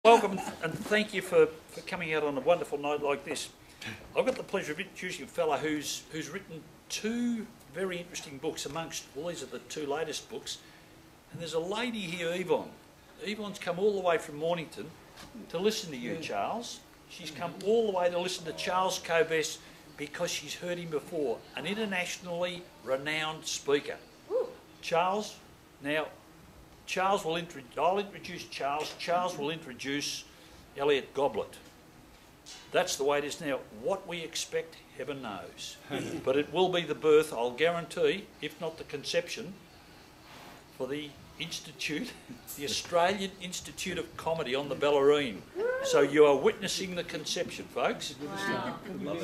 Welcome and thank you for coming out on a wonderful night like this. I've got the pleasure of introducing a fellow who's written two very interesting books amongst, well, these are the two latest books. And there's a lady here, Yvonne. Yvonne's come all the way from Mornington to listen to you, Charles. She's come all the way to listen to Charles Kovess because she's heard him before, an internationally renowned speaker. Charles, now, I'll introduce Charles. Charles will introduce Elliot, Goblet. That's the way it is now. What we expect, heaven knows. But it will be the birth, I'll guarantee, if not the conception, for the Institute, the Australian Institute of Comedy on the Bellarine. So you are witnessing the conception, folks. Wow.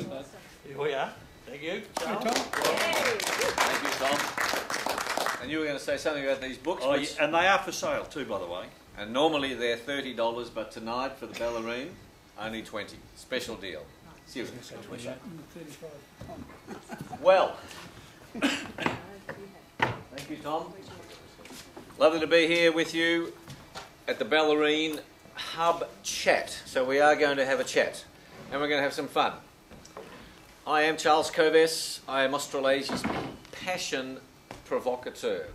Here we are. Thank you, Charles. Thank you, Tom. And you were going to say something about these books. Oh, yeah, and they are for sale too, by the way. And normally they're $30, but tonight for the Bellarine, only $20. Special deal. Seriously. Well, thank you, Tom. Lovely to be here with you at the Bellarine Hub Chat. So we are going to have a chat, and we're going to have some fun. I am Charles Kovess. I am Australasia's passion provocateur.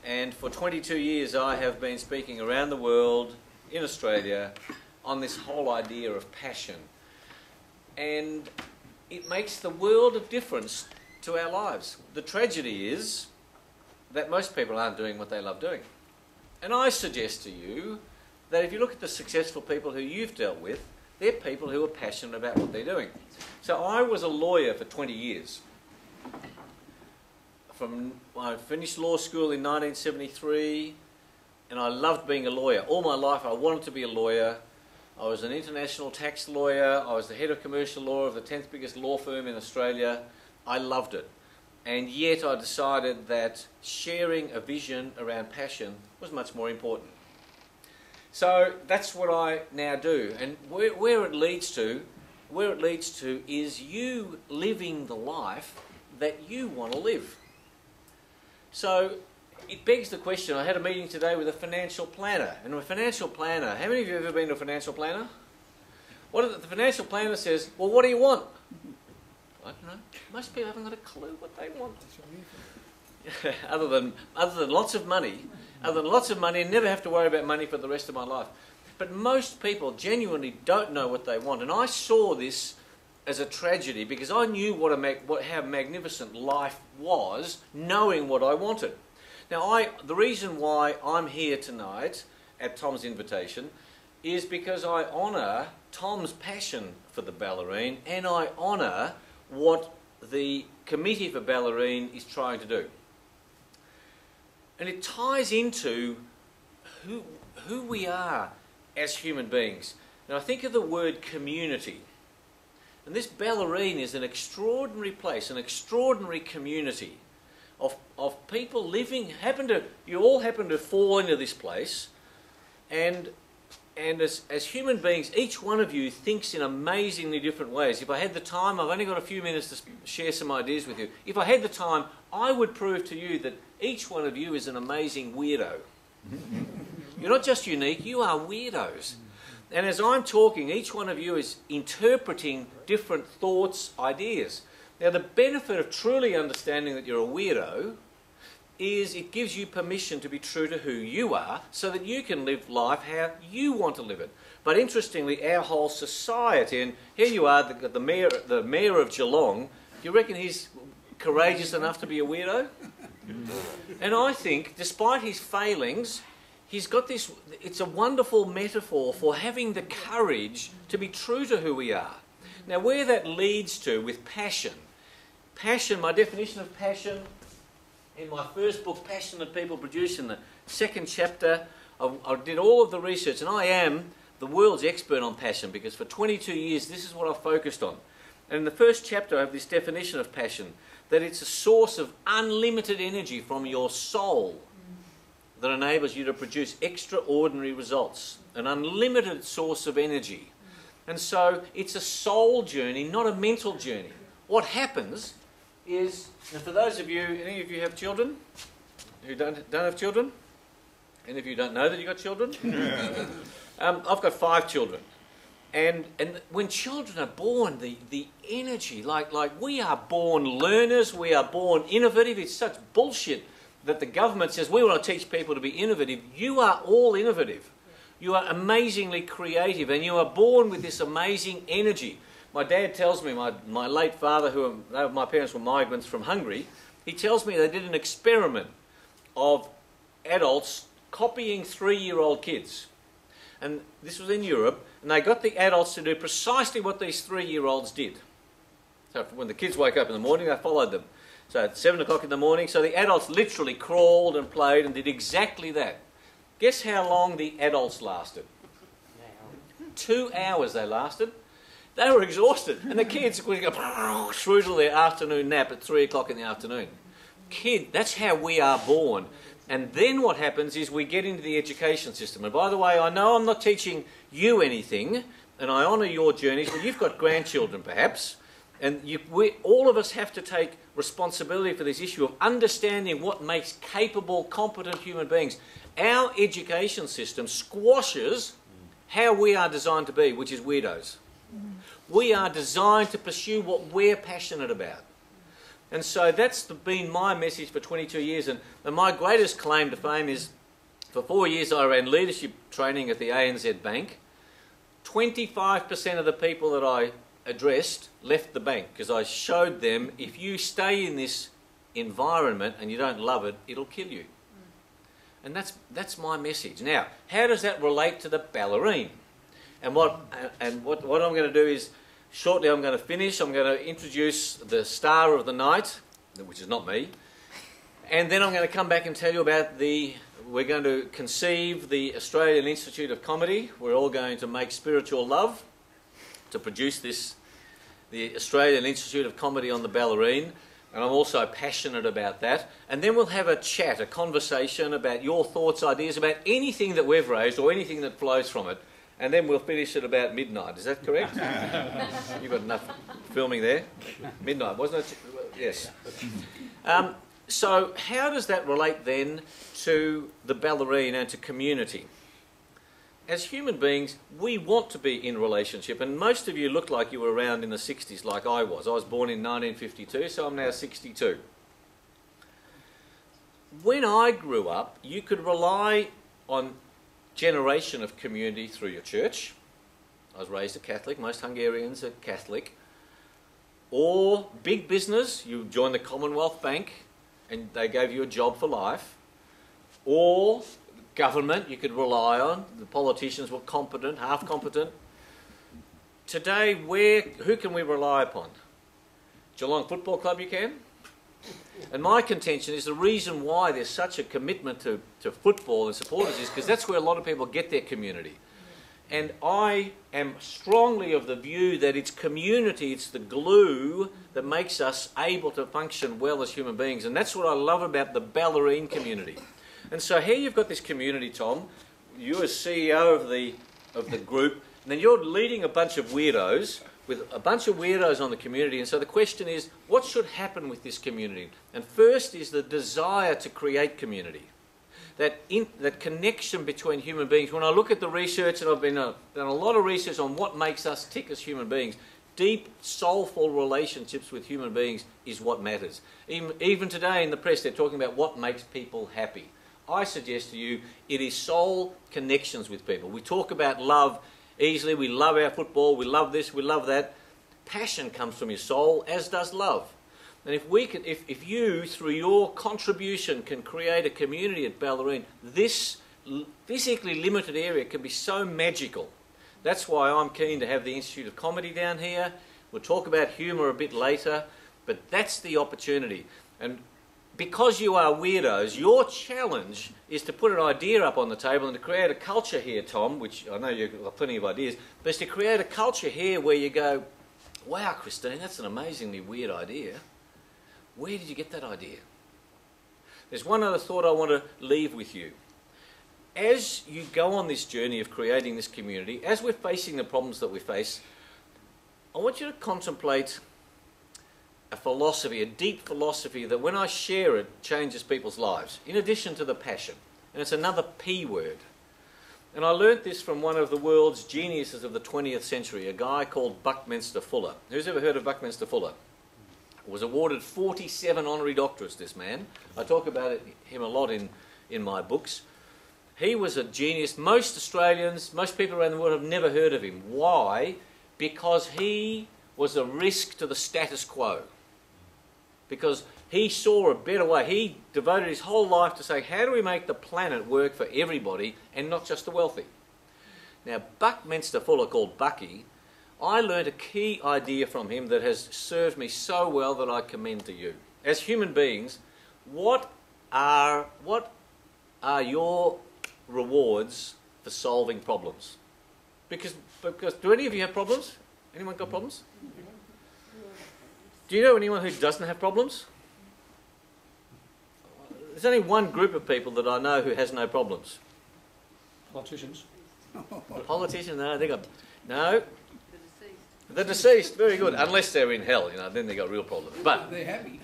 And for 22 years I have been speaking around the world, in Australia, on this whole idea of passion. And it makes the world of difference to our lives. The tragedy is that most people aren't doing what they love doing. And I suggest to you that if you look at the successful people who you've dealt with, they're people who are passionate about what they're doing. So I was a lawyer for 20 years. I finished law school in 1973, and I loved being a lawyer. All my life I wanted to be a lawyer. I was an international tax lawyer. I was the head of commercial law of the 10th biggest law firm in Australia. I loved it. And yet I decided that sharing a vision around passion was much more important. So that's what I now do. And where it leads to is you living the life that you want to live. So it begs the question. I had a meeting today with a financial planner. And a financial planner, how many of you have ever been to a financial planner? The financial planner says, well, what do you want? I don't know. Most people haven't got a clue what they want. other than lots of money. Other than lots of money and never have to worry about money for the rest of my life. But most people genuinely don't know what they want. And I saw this as a tragedy because I knew how magnificent life was, knowing what I wanted. Now, the reason why I'm here tonight, at Tom's invitation, is because I honour Tom's passion for the Bellarine and I honour what the Committee for Bellarine is trying to do. And it ties into who we are as human beings. Now, I think of the word community. And this Bellarine is an extraordinary place, an extraordinary community of people living. You all happen to fall into this place, and as human beings, each one of you thinks in amazingly different ways. If I had the time, I've only got a few minutes to share some ideas with you. If I had the time, I would prove to you that each one of you is an amazing weirdo. You're not just unique, you are weirdos. And as I'm talking, each one of you is interpreting different thoughts, ideas. Now, the benefit of truly understanding that you're a weirdo is it gives you permission to be true to who you are so that you can live life how you want to live it. But interestingly, our whole society, and here you are, the mayor of Geelong, do you reckon he's courageous enough to be a weirdo? And I think, despite his failings, he's got this, it's a wonderful metaphor for having the courage to be true to who we are. Now, where that leads to with passion, my definition of passion, in my first book, Passion That People Produce, in the second chapter, I did all of the research, and I am the world's expert on passion because for 22 years this is what I've focused on. And in the first chapter I have this definition of passion, that it's a source of unlimited energy from your soul that enables you to produce extraordinary results, an unlimited source of energy. And so it's a soul journey, not a mental journey. What happens is, and for those of you, any of you have children who don't have children? Any of you don't know that you've got children? I've got 5 children. And when children are born, the energy, like we are born learners, we are born innovative. It's such bullshit that the government says we want to teach people to be innovative. You are all innovative. You are amazingly creative, and you are born with this amazing energy. My dad tells me, my late father, my parents were migrants from Hungary, he tells me they did an experiment of adults copying 3-year-old kids. And this was in Europe, and they got the adults to do precisely what these 3-year-olds did. So when the kids woke up in the morning, they followed them. So at 7 o'clock in the morning, so the adults literally crawled and played and did exactly that. Guess how long the adults lasted? 2 hours they lasted. They were exhausted, and the kids would go through to their afternoon nap at 3 o'clock in the afternoon. That's how we are born. And then what happens is we get into the education system. And by the way, I know I'm not teaching you anything, and I honour your journeys, but you've got grandchildren perhaps, and all of us have to take responsibility for this issue of understanding what makes capable, competent human beings. Our education system squashes how we are designed to be, which is weirdos. We are designed to pursue what we're passionate about. And so that's been my message for 22 years. And my greatest claim to fame is, for 4 years I ran leadership training at the ANZ Bank. 25% of the people that I addressed left the bank because I showed them, if you stay in this environment and you don't love it, it'll kill you. And that's my message. Now, how does that relate to the Bellarine? And what I'm going to do is, shortly I'm going to finish. I'm going to introduce the star of the night, which is not me. And then I'm going to come back and tell you about we're going to conceive the Australian Institute of Comedy. We're all going to make spiritual love to produce the Australian Institute of Comedy on the Bellarine. And I'm also passionate about that. And then we'll have a chat, a conversation about your thoughts, ideas, about anything that we've raised or anything that flows from it. And then we'll finish at about midnight. Is that correct? You've got enough filming there. Midnight, wasn't it? Yes. So how does that relate then to the Bellarine and to community? As human beings, we want to be in relationship, and most of you look like you were around in the 60s like I was. I was born in 1952, so I'm now 62. When I grew up, you could rely on generation of community through your church. I was raised a Catholic, most Hungarians are Catholic. Or big business, you joined the Commonwealth Bank and they gave you a job for life. Or government you could rely on, the politicians were competent, half competent. Today, who can we rely upon? Geelong Football Club you can? And my contention is the reason why there's such a commitment to football and supporters is because that's where a lot of people get their community. And I am strongly of the view that it's community, it's the glue that makes us able to function well as human beings. And that's what I love about the Bellarine community. And so here you've got this community, Tom. You're as CEO of the group, and then you're leading a bunch of weirdos, with a bunch of weirdos on the community. And so the question is, what should happen with this community? And first is the desire to create community. That connection between human beings. When I look at the research, and I've done a lot of research on what makes us tick as human beings, deep, soulful relationships with human beings is what matters. Even today in the press, they're talking about what makes people happy. I suggest to you, it is soul connections with people. We talk about love easily. We love our football. We love this. We love that. Passion comes from your soul, as does love. And if you, through your contribution, can create a community at Bellarine, this physically limited area can be so magical. That's why I'm keen to have the Institute of Comedy down here. We'll talk about humour a bit later, but that's the opportunity. And because you are weirdos, your challenge is to put an idea up on the table and to create a culture here, Tom, which I know you've got plenty of ideas, but it's to create a culture here where you go, wow, Christine, that's an amazingly weird idea. Where did you get that idea? There's one other thought I want to leave with you. As you go on this journey of creating this community, as we're facing the problems that we face, I want you to contemplate a philosophy, a deep philosophy that when I share it changes people's lives, in addition to the passion. And it's another P word. And I learnt this from one of the world's geniuses of the 20th century, a guy called Buckminster Fuller. Who's ever heard of Buckminster Fuller? Was awarded 47 honorary doctorates, this man. I talk about him a lot in my books. He was a genius. Most Australians, most people around the world have never heard of him. Why? Because he was a risk to the status quo. Because he saw a better way. He devoted his whole life to saying, how do we make the planet work for everybody and not just the wealthy? Now, Buckminster Fuller, called Bucky, I learned a key idea from him that has served me so well that I commend to you. As human beings, what are your rewards for solving problems? Because do any of you have problems? Anyone got problems? Do you know anyone who doesn't have problems? There's only one group of people that I know who has no problems. Politicians. Politicians, no, they got no. The deceased, very good. Unless they're in hell, then they got real problems. But they're happy.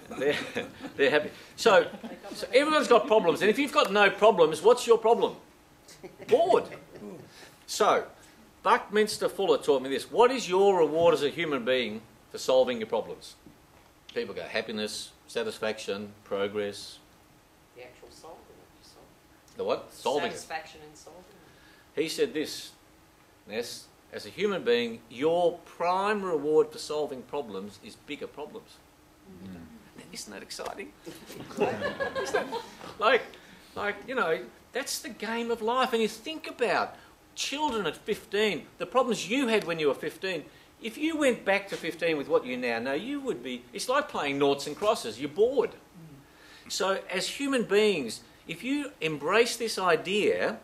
They're happy. So everyone's got problems, and if you've got no problems, what's your problem? Bored. So Buckminster Fuller taught me this. What is your reward as a human being for solving your problems? People go happiness, satisfaction, progress. The actual solving it. The what? Solving Satisfaction in solving it. He said this, Ness, as a human being, your prime reward for solving problems is bigger problems. Isn't that exciting? That's the game of life. And you think about children at 15, the problems you had when you were 15. If you went back to 15 with what you now know, you would be, it's like playing noughts and crosses. You're bored. So as human beings, if you embrace this idea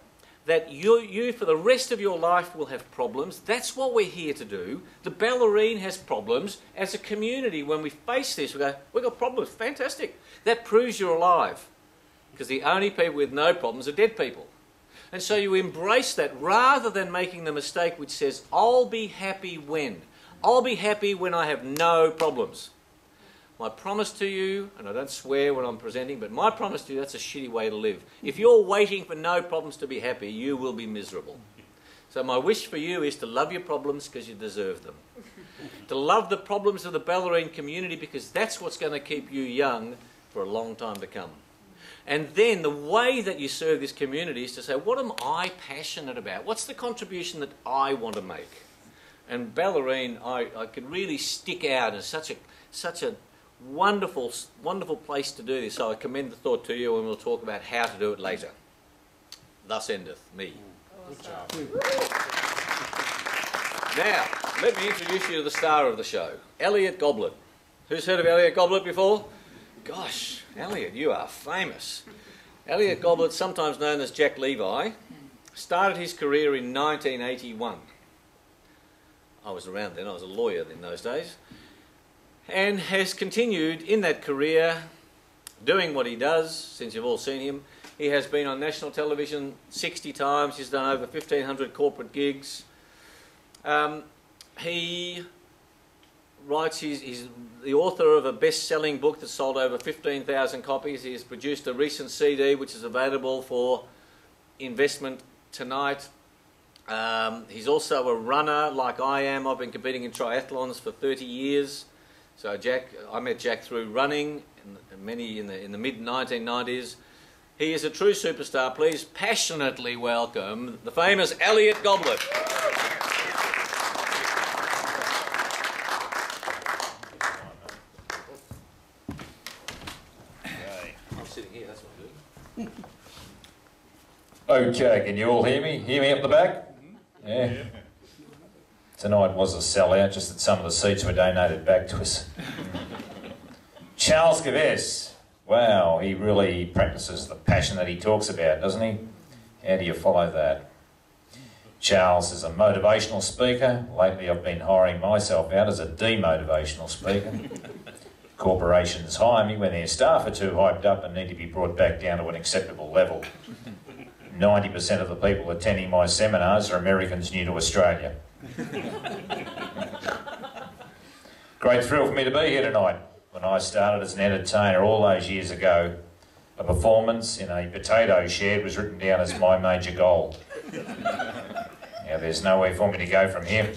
that you for the rest of your life will have problems, that's what we're here to do. The Bellarine has problems. As a community, when we face this, we go, we've got problems. Fantastic. That proves you're alive. Because the only people with no problems are dead people. And so you embrace that rather than making the mistake which says, I'll be happy when? I'll be happy when I have no problems. My promise to you, and I don't swear when I'm presenting, but my promise to you, that's a shitty way to live. If you're waiting for no problems to be happy, you will be miserable. So my wish for you is to love your problems because you deserve them. To love the problems of the Bellarine community because that's what's going to keep you young for a long time to come. And then the way that you serve this community is to say, what am I passionate about? What's the contribution that I want to make? And Bellarine, I could really stick out as such a wonderful, wonderful place to do this. So I commend the thought to you, and we'll talk about how to do it later. Thus endeth me. Now, let me introduce you to the star of the show, Elliot Goblet. Who's heard of Elliot Goblet before? Gosh, Elliot, you are famous. Elliot Goblet, sometimes known as Jack Levi, started his career in 1981. I was around then, I was a lawyer in those days. And has continued in that career doing what he does, since you've all seen him. He has been on national television 60 times. He's done over 1,500 corporate gigs. He writes, he's the author of a best-selling book that sold over 15,000 copies. He has produced a recent CD which is available for investment tonight. He's also a runner like I am. I've been competing in triathlons for 30 years. So I met Jack through running, in the mid-1990s. He is a true superstar. Please passionately welcome the famous Elliot Goblet. I'm sitting here, that's what I'm doing. Okay, can you all hear me? Hear me up the back? Yeah. Tonight was a sellout, just that some of the seats were donated back to us. Charles Kovess. Wow, he really practices the passion that he talks about, doesn't he? How do you follow that? Charles is a motivational speaker. Lately I've been hiring myself out as a demotivational speaker. Corporations hire me when their staff are too hyped up and need to be brought back down to an acceptable level. 90% of the people attending my seminars are Americans new to Australia. Great thrill for me to be here tonight. When I started as an entertainer all those years ago, A performance in a potato shed was written down as my major goal. Now there's nowhere for me to go from here.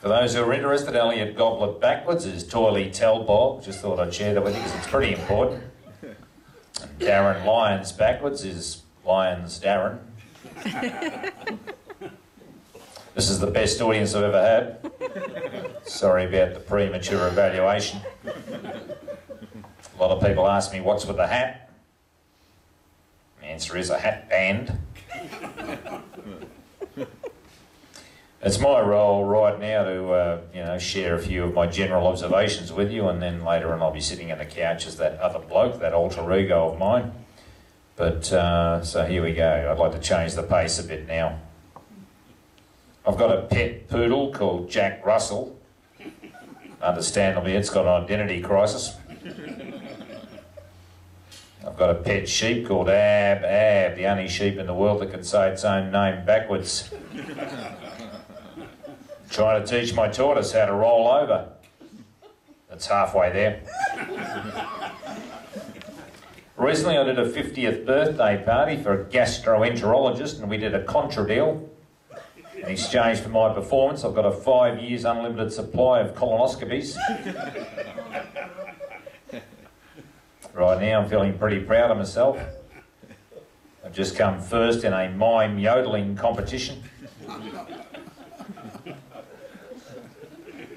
For those who are interested, Elliot Goblet backwards is Toily Tell Bob. Just thought I'd share that with you because it's pretty important. And Darren Lyons backwards is Lyons Darren. This is the best audience I've ever had. Sorry about the premature evaluation. A lot of people ask me what's with the hat. The answer is a hat band. It's my role right now to, share a few of my general observations with you, and then later on I'll be sitting on the couch as that other bloke, that alter ego of mine. But, so here we go. I'd like to change the pace a bit now. I've got a pet poodle called Jack Russell. Understandably, it's got an identity crisis. I've got a pet sheep called Ab, the only sheep in the world that can say its own name backwards. Trying to teach my tortoise how to roll over. It's halfway there. Recently I did a 50th birthday party for a gastroenterologist, and we did a contra deal. In exchange for my performance, I've got a 5 years unlimited supply of colonoscopies. Right now I'm feeling pretty proud of myself. I've just come first in a mime yodeling competition.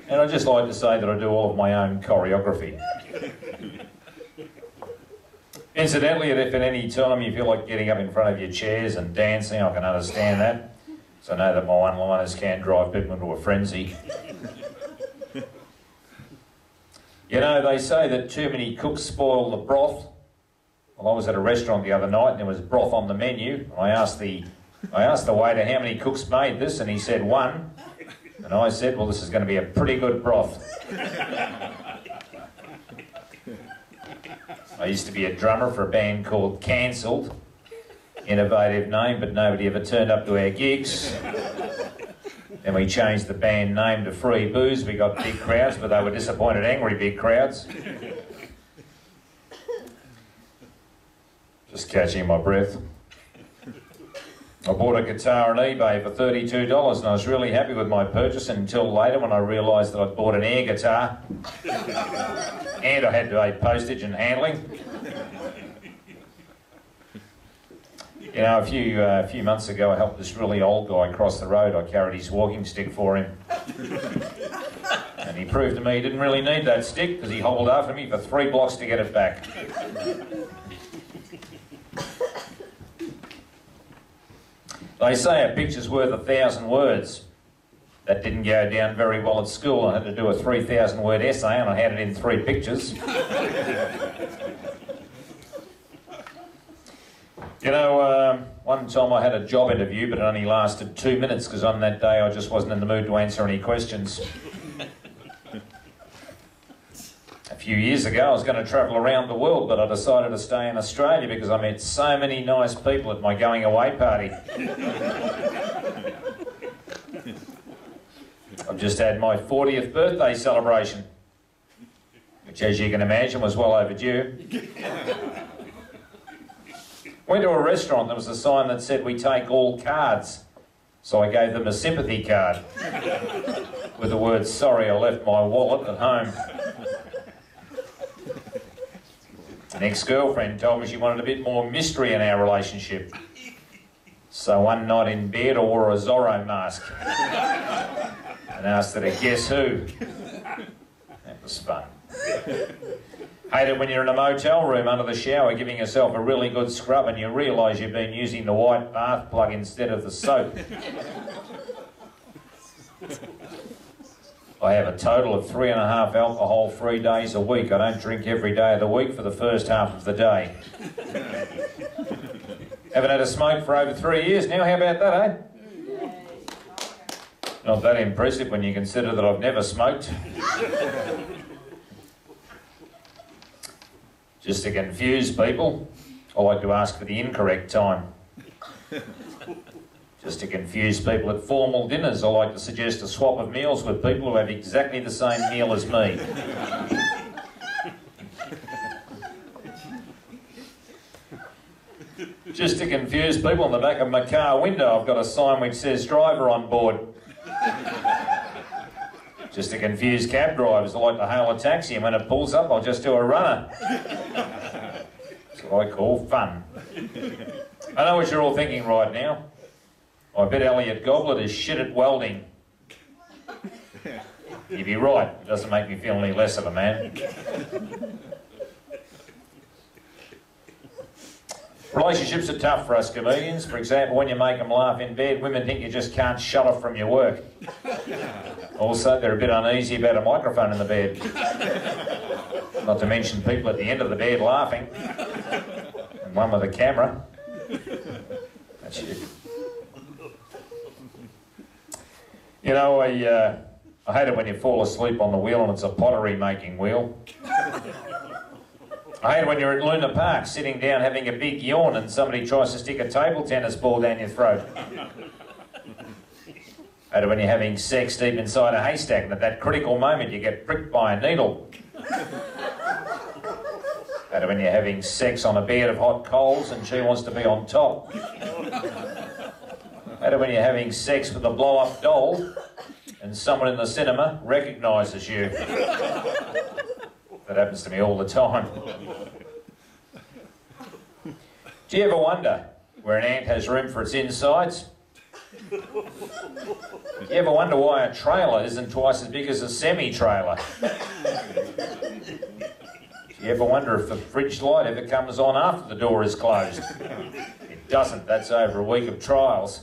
And I'd just like to say that I do all of my own choreography. Incidentally, if at any time you feel like getting up in front of your chairs and dancing, I can understand that. So I know that my one-liners can drive people into a frenzy. You know, they say that too many cooks spoil the broth. Well, I was at a restaurant the other night and there was broth on the menu. I asked the waiter how many cooks made this, and he said 1. And I said, well, this is going to be a pretty good broth. I used to be a drummer for a band called Cancelled. Innovative name, but nobody ever turned up to our gigs. Then we changed the band name to Free Booze. We got big crowds, but they were disappointed, angry big crowds. Just catching my breath. I bought a guitar on eBay for $32 and I was really happy with my purchase until later when I realised that I'd bought an air guitar and I had to pay postage and handling. You know, a few months ago I helped this really old guy cross the road. I carried his walking stick for him. And he proved to me he didn't really need that stick because he hobbled after me for 3 blocks to get it back. They say a picture's worth 1,000 words. That didn't go down very well at school. I had to do a 3,000-word essay and I had it in 3 pictures. You know, one time I had a job interview, but it only lasted 2 minutes because on that day I just wasn't in the mood to answer any questions. A few years ago I was going to travel around the world, but I decided to stay in Australia because I met so many nice people at my going away party. I've just had my 40th birthday celebration, which as you can imagine was well overdue. Went to a restaurant, there was a sign that said we take all cards. So I gave them a sympathy card with the words, sorry, I left my wallet at home. An ex-girlfriend told me she wanted a bit more mystery in our relationship. So one night in bed I wore a Zorro mask and asked her to guess who. That was fun. Hate it when you're in a motel room under the shower giving yourself a really good scrub and you realise you've been using the white bath plug instead of the soap. I have a total of 3.5 alcohol-free days a week. I don't drink every day of the week for the first half of the day. Haven't had a smoke for over 3 years now. How about that, eh? Not that impressive when you consider that I've never smoked. Just to confuse people, I like to ask for the incorrect time. Just to confuse people at formal dinners, I like to suggest a swap of meals with people who have exactly the same meal as me. Just to confuse people, on the back of my car window I've got a sign which says driver on board. Just to confuse cab drivers, I like to hail a taxi and when it pulls up I'll just do a runner. That's what I call fun. I know what you're all thinking right now. I bet Elliot Goblet is shit at welding. You'd be right, it doesn't make me feel any less of a man. Relationships are tough for us comedians. For example, when you make them laugh in bed, women think you just can't shut off from your work. Also, they're a bit uneasy about a microphone in the bed. Not to mention people at the end of the bed laughing. And one with a camera. That's you. You know, I hate it when you fall asleep on the wheel and it's a pottery making wheel. I hate it when you're at Luna Park sitting down having a big yawn and somebody tries to stick a table tennis ball down your throat. I hate it when you're having sex deep inside a haystack and at that critical moment you get pricked by a needle. I hate it when you're having sex on a bed of hot coals and she wants to be on top. I hate it when you're having sex with a blow-up doll and someone in the cinema recognises you. That happens to me all the time. Do you ever wonder where an ant has room for its insides? Do you ever wonder why a trailer isn't twice as big as a semi-trailer? Do you ever wonder if the fridge light ever comes on after the door is closed? It doesn't, that's over a week of trials.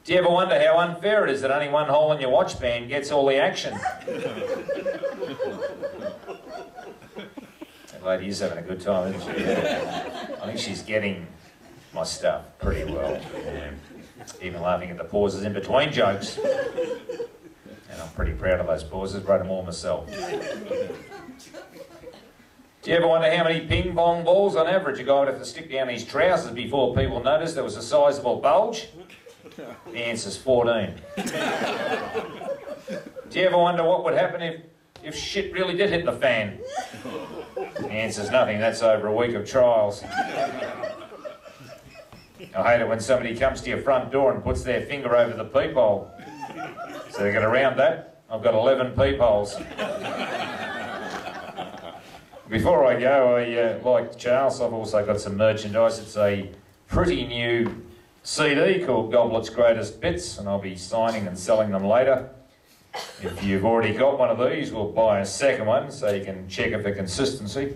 Do you ever wonder how unfair it is that only one hole in your watch band gets all the action? That lady is having a good time, isn't she? I think she's getting my stuff pretty well. Even laughing at the pauses in between jokes. And I'm pretty proud of those pauses, wrote them all myself. Do you ever wonder how many ping pong balls on average a guy would have to stick down his trousers before people noticed there was a sizeable bulge? The answer's 14. Do you ever wonder what would happen if shit really did hit the fan? The answer's nothing, that's over a week of trials. I hate it when somebody comes to your front door and puts their finger over the peephole. So to get around that, I've got 11 peepholes. Before I go, like Charles, I've also got some merchandise. It's a pretty new CD called Goblet's Greatest Bits, and I'll be signing and selling them later. If you've already got one of these, we'll buy a second one so you can check it for consistency.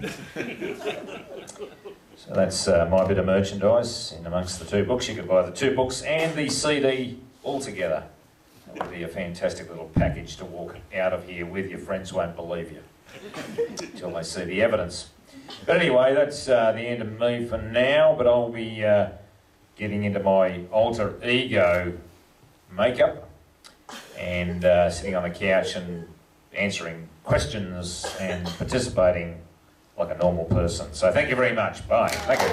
So that's my bit of merchandise in amongst the two books. You could buy the two books and the CD all together. That would be a fantastic little package to walk out of here with. Your friends won't believe you until they see the evidence. But anyway, that's the end of me for now, but I'll be getting into my alter ego makeup and sitting on the couch and answering questions and participating like a normal person. So thank you very much. Bye. Thank you.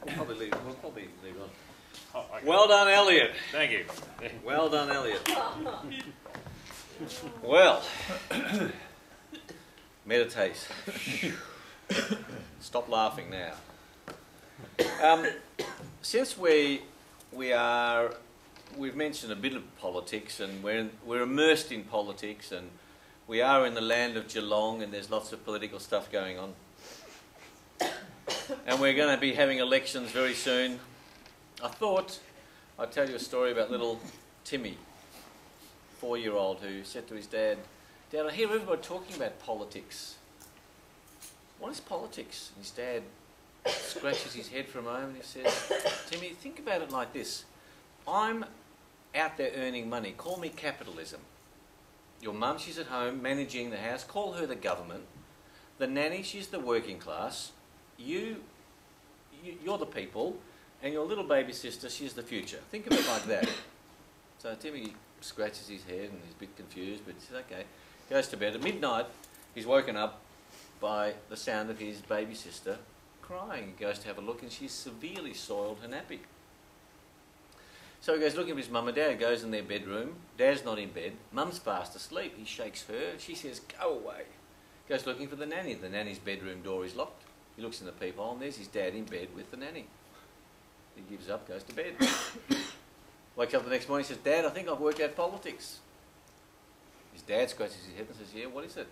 We'll probably leave on. Oh, okay. Well done, Elliot. Thank you. Well done, Elliot. Well, meditate. Stop laughing now. Since we've mentioned a bit of politics, and we're immersed in politics, and we are in the land of Geelong, and there's lots of political stuff going on, and we're going to be having elections very soon. I thought I'd tell you a story about little Timmy, 4-year-old, who said to his dad, "Dad, I hear everybody talking about politics. What is politics?" And his dad scratches his head for a moment and he says, "Timmy, think about it like this. I'm out there earning money. Call me capitalism. Your mum, she's at home managing the house. Call her the government. The nanny, she's the working class. You're the people. And your little baby sister, she's the future. Think of it like that." So Timmy scratches his head and he's a bit confused, but he says, okay. Goes to bed. At midnight, he's woken up by the sound of his baby sister crying. He goes to have a look and she's severely soiled her nappy. So he goes looking for his mum and dad, goes in their bedroom. Dad's not in bed. Mum's fast asleep. He shakes her. She says, go away. Goes looking for the nanny. The nanny's bedroom door is locked. He looks in the peephole and there's his dad in bed with the nanny. He gives up, goes to bed. Wakes up the next morning and says, Dad, I think I've worked out politics. His dad scratches his head and says, yeah, what is it?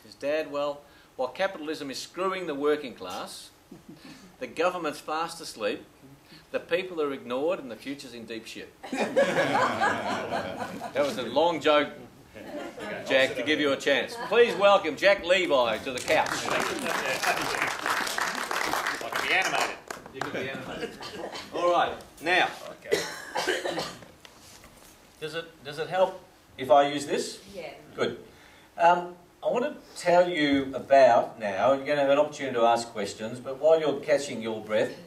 He says, Dad, well, while capitalism is screwing the working class, the government's fast asleep, the people are ignored and the future's in deep shit. That was a long joke, Jack, to give you a chance. Please welcome Jack Levi to the couch. I can be animated. You can be animated. All right, now. Okay. Does it help if I use this? Yeah. Good. I want to tell you about now, and you're going to have an opportunity to ask questions, but while you're catching your breath,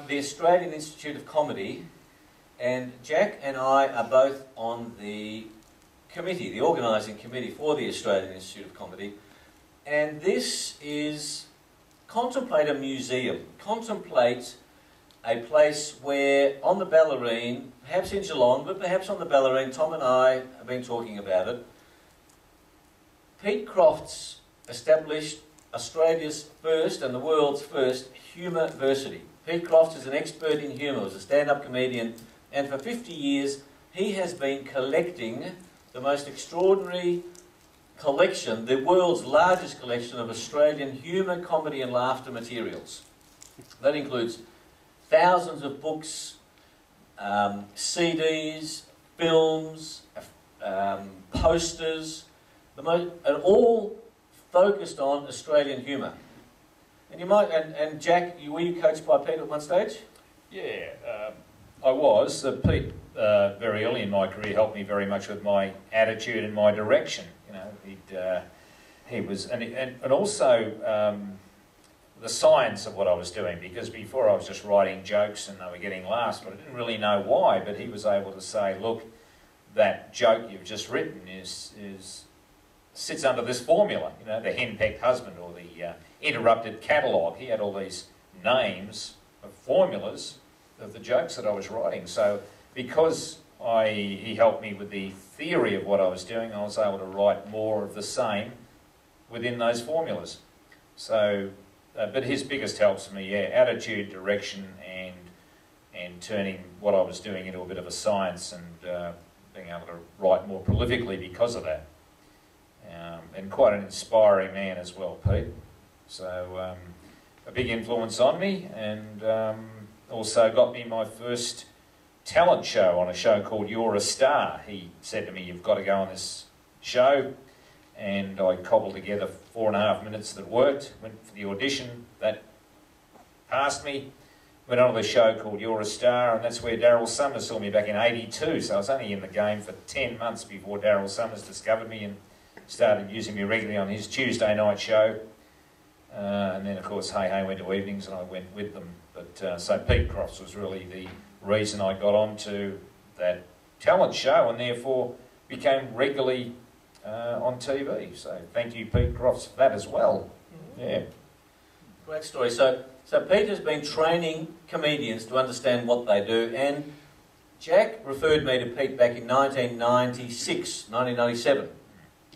the Australian Institute of Comedy, and Jack and I are both on the committee, the organising committee for the Australian Institute of Comedy, and this is contemplate a museum, contemplate a place where on the Bellarine, perhaps in Geelong, but perhaps on the Bellarine, Tom and I have been talking about it. Pete Crofts established Australia's first and the world's first humour-versity. Pete Crofts is an expert in humour, was a stand-up comedian, and for 50 years he has been collecting the most extraordinary collection, the world's largest collection of Australian humour, comedy and laughter materials. That includes thousands of books, CDs, films, posters, and all focused on Australian humour. And you might, and Jack, were you coached by Pete at one stage? Yeah, I was. Pete, very early in my career, helped me very much with my attitude and my direction. You know, he was, and also the science of what I was doing, because before I was just writing jokes and they were getting laughs, but I didn't really know why. But he was able to say, look, that joke you've just written sits under this formula. You know, the henpecked husband or the interrupted catalogue. He had all these names of formulas of the jokes that I was writing. So because he helped me with the theory of what I was doing, I was able to write more of the same within those formulas. So, but his biggest help's for me, yeah, attitude, direction, and turning what I was doing into a bit of a science and being able to write more prolifically because of that. And quite an inspiring man as well, Pete. So a big influence on me, and also got me my first talent show on a show called You're a Star. He said to me, you've got to go on this show, and I cobbled together 4.5 minutes that worked, went for the audition, that passed me, went on to the show called You're a Star, and that's where Daryl Summers saw me back in '82, so I was only in the game for 10 months before Daryl Summers discovered me and started using me regularly on his Tuesday night show. And then, of course, Hey Hey went to evenings and I went with them. But so Pete Crofts was really the reason I got onto that talent show and therefore became regularly on TV. So thank you, Pete Crofts, for that as well. Yeah. Great story. So Pete has been training comedians to understand what they do, and Jack referred me to Pete back in 1997.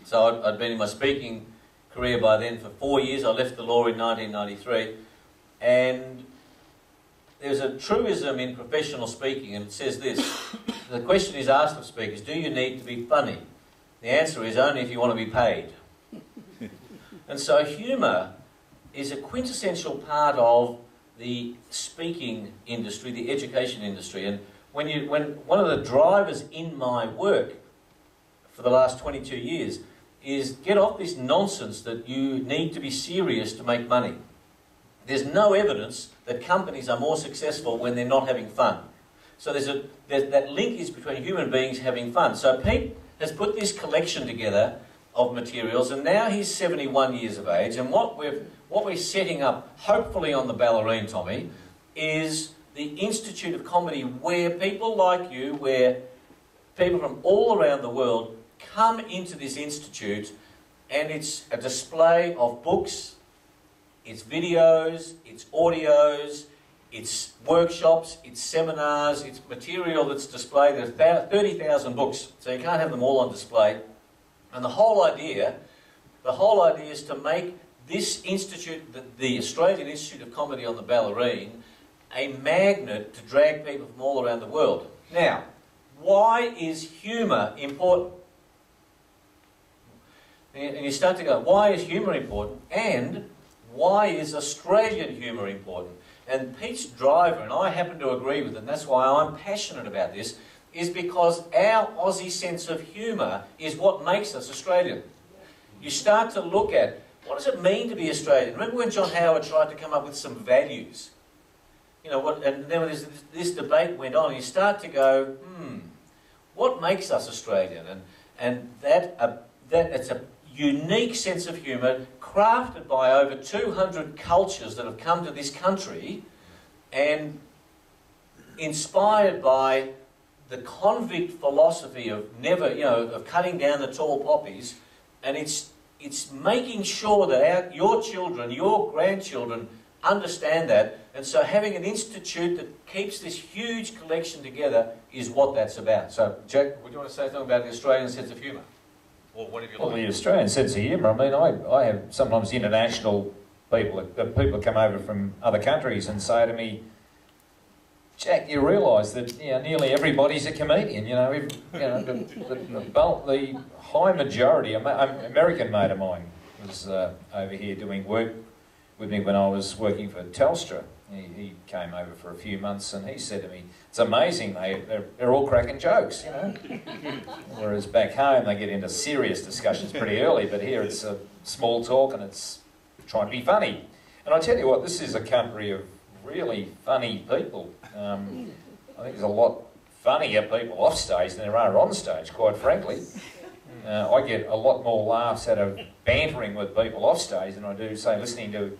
So I'd been in my speaking career by then for 4 years. I left the law in 1993. And there's a truism in professional speaking, and it says this. The question is asked of speakers, do you need to be funny? The answer is only if you want to be paid. And so humour is a quintessential part of the speaking industry, the education industry. And when one of the drivers in my work for the last 22 years is get off this nonsense that you need to be serious to make money. There's no evidence that companies are more successful when they're not having fun. So that link is between human beings having fun. So Pete has put this collection together of materials, and now he's 71 years of age, and what we're setting up, hopefully on the Bellarine, Tommy, is the Institute of Comedy, where people like you, where people from all around the world come into this institute, and it's a display of books, it's videos, it's audios, it's workshops, it's seminars, it's material that's displayed. There's 30,000 books, so you can't have them all on display. And the whole idea is to make this institute, the Australian Institute of Comedy on the Bellarine, a magnet to drag people from all around the world. Now, why is humour important? And you start to go, why is humour important? And why is Australian humour important? And Pete's driver, and I happen to agree with it, and that's why I'm passionate about this, is because our Aussie sense of humour is what makes us Australian. You start to look at, what does it mean to be Australian? Remember when John Howard tried to come up with some values? You know, and then this debate went on, and you start to go, what makes us Australian? And that it's a unique sense of humour crafted by over 200 cultures that have come to this country and inspired by the convict philosophy of of cutting down the tall poppies, and it's making sure that your children, your grandchildren understand that, and so having an institute that keeps this huge collection together is what that's about. So, Jack, would you want to say something about the Australian sense of humour? Or whatever you like. Well, the Australian sense of humour, I mean, I have sometimes international people come over from other countries and say to me, Jack, you realise that nearly everybody's a comedian. The high majority, an American mate of mine was over here doing work with me when I was working for Telstra. He came over for a few months and he said to me, it's amazing, they're all cracking jokes, Whereas back home they get into serious discussions pretty early, but here it's small talk and it's trying to be funny. And I tell you what, this is a country of really funny people. I think there's a lot funnier people off stage than there are on stage, quite frankly. I get a lot more laughs out of bantering with people off stage than I do, say, listening to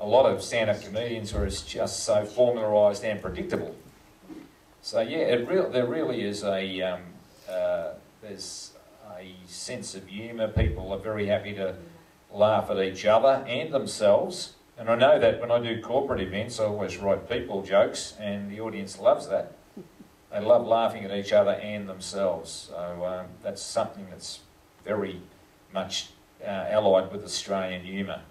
a lot of stand-up comedians where it's just so formularised and predictable. So yeah, there really is there's a sense of humour. People are very happy to laugh at each other and themselves. And I know that when I do corporate events, I always write people jokes, and the audience loves that. They love laughing at each other and themselves. So that's something that's very much allied with Australian humour.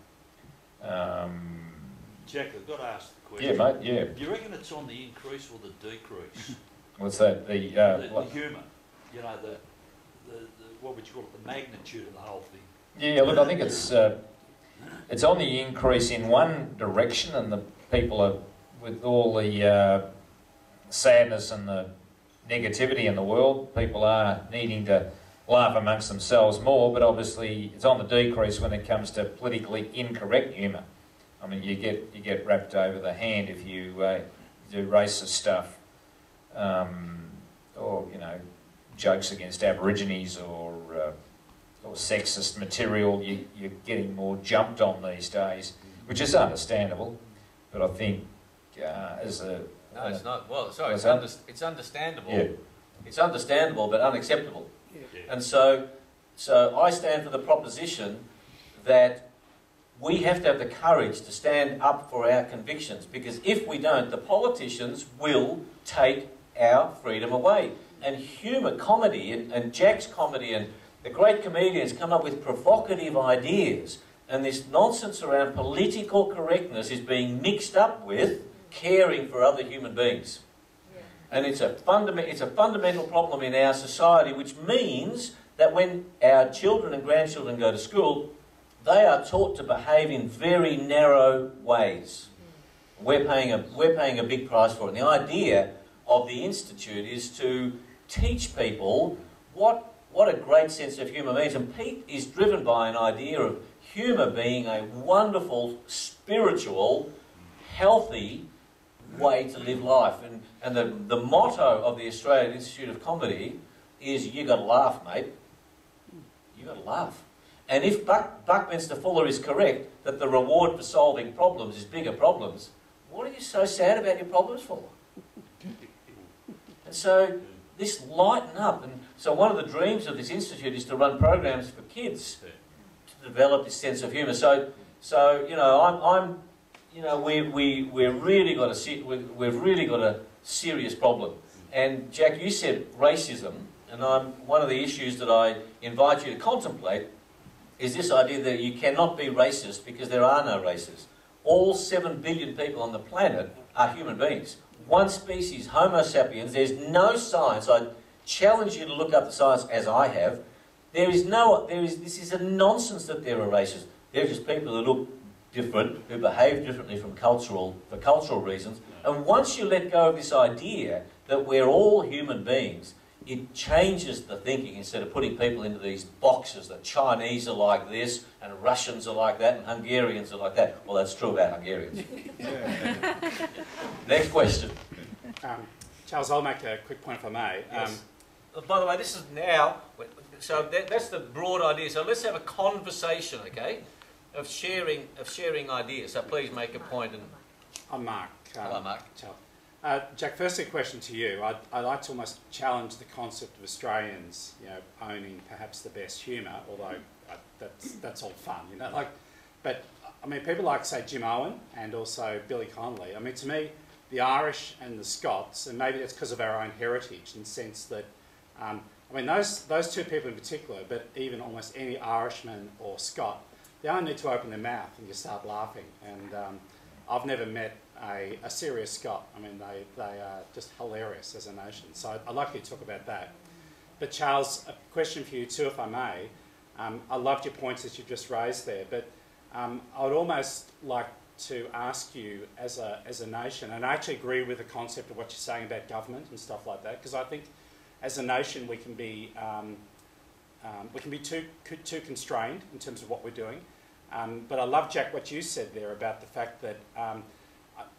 Jack, I've got to ask the question. Yeah, mate, yeah. Do you reckon it's on the increase or the decrease? What's that? The humour. What would you call it? The magnitude of the whole thing. Yeah, look, I think it's on the increase in one direction, and the people are, with all the sadness and the negativity in the world, people are needing to laugh amongst themselves more, but obviously it's on the decrease when it comes to politically incorrect humour. I mean, you get wrapped over the hand if you do racist stuff, or jokes against Aborigines or sexist material. You're getting more jumped on these days, which is understandable. But I think as a no, it's not. Well, sorry, it's understandable. Yeah. It's understandable, but unacceptable. Yeah. And so I stand for the proposition that we have to have the courage to stand up for our convictions, because if we don't, the politicians will take our freedom away. And humour, comedy, and Jack's comedy, and the great comedians come up with provocative ideas, and this nonsense around political correctness is being mixed up with caring for other human beings. Yeah. And it's a fundamental problem in our society, which means that when our children and grandchildren go to school, they are taught to behave in very narrow ways. We're paying a big price for it. And the idea of the Institute is to teach people what a great sense of humour means. And Pete is driven by an idea of humour being a wonderful, spiritual, healthy way to live life. And the motto of the Australian Institute of Comedy is, you got to laugh, mate. You got to laugh. And if Buckminster Fuller is correct that the reward for solving problems is bigger problems, what are you so sad about your problems for? And so this lighten up. And so one of the dreams of this institute is to run programs for kids to develop this sense of humour. So I'm you know, we've really got a serious problem. And Jack, you said racism, and one of the issues that I invite you to contemplate is this idea that you cannot be racist because there are no races. All 7 billion people on the planet are human beings. One species, Homo sapiens. There's no science. I challenge you to look up the science as I have. This is a nonsense that there are races. They're just people who look different, who behave differently for cultural reasons. And once you let go of this idea that we're all human beings, it changes the thinking. Instead of putting people into these boxes, that Chinese are like this, and Russians are like that, and Hungarians are like that. Well, that's true about Hungarians. Next question. Charles, I'll make a quick point if I may. Yes. By the way, this is now, so that's the broad idea. So let's have a conversation, okay, of sharing ideas. So please make a point. And I'm Mark. hello, Mark. Jack, firstly, a question to you. I'd like to almost challenge the concept of Australians, you know, owning perhaps the best humour, although that's all fun, you know. But I mean, people like, say, Jim Owen and also Billy Connolly. I mean, to me, the Irish and the Scots, and maybe that's because of our own heritage, in the sense that, I mean, those two people in particular, but even almost any Irishman or Scot, they only need to open their mouth and you start laughing. And I've never met a serious Scot. I mean, they are just hilarious as a nation. So I'd like you to talk about that. But Charles, a question for you too, if I may. I loved your points that you've just raised there, but I would almost like to ask you as a nation, and I actually agree with the concept of what you're saying about government and stuff like that, because I think as a nation we can be too constrained in terms of what we're doing. But I love, Jack, what you said there about the fact that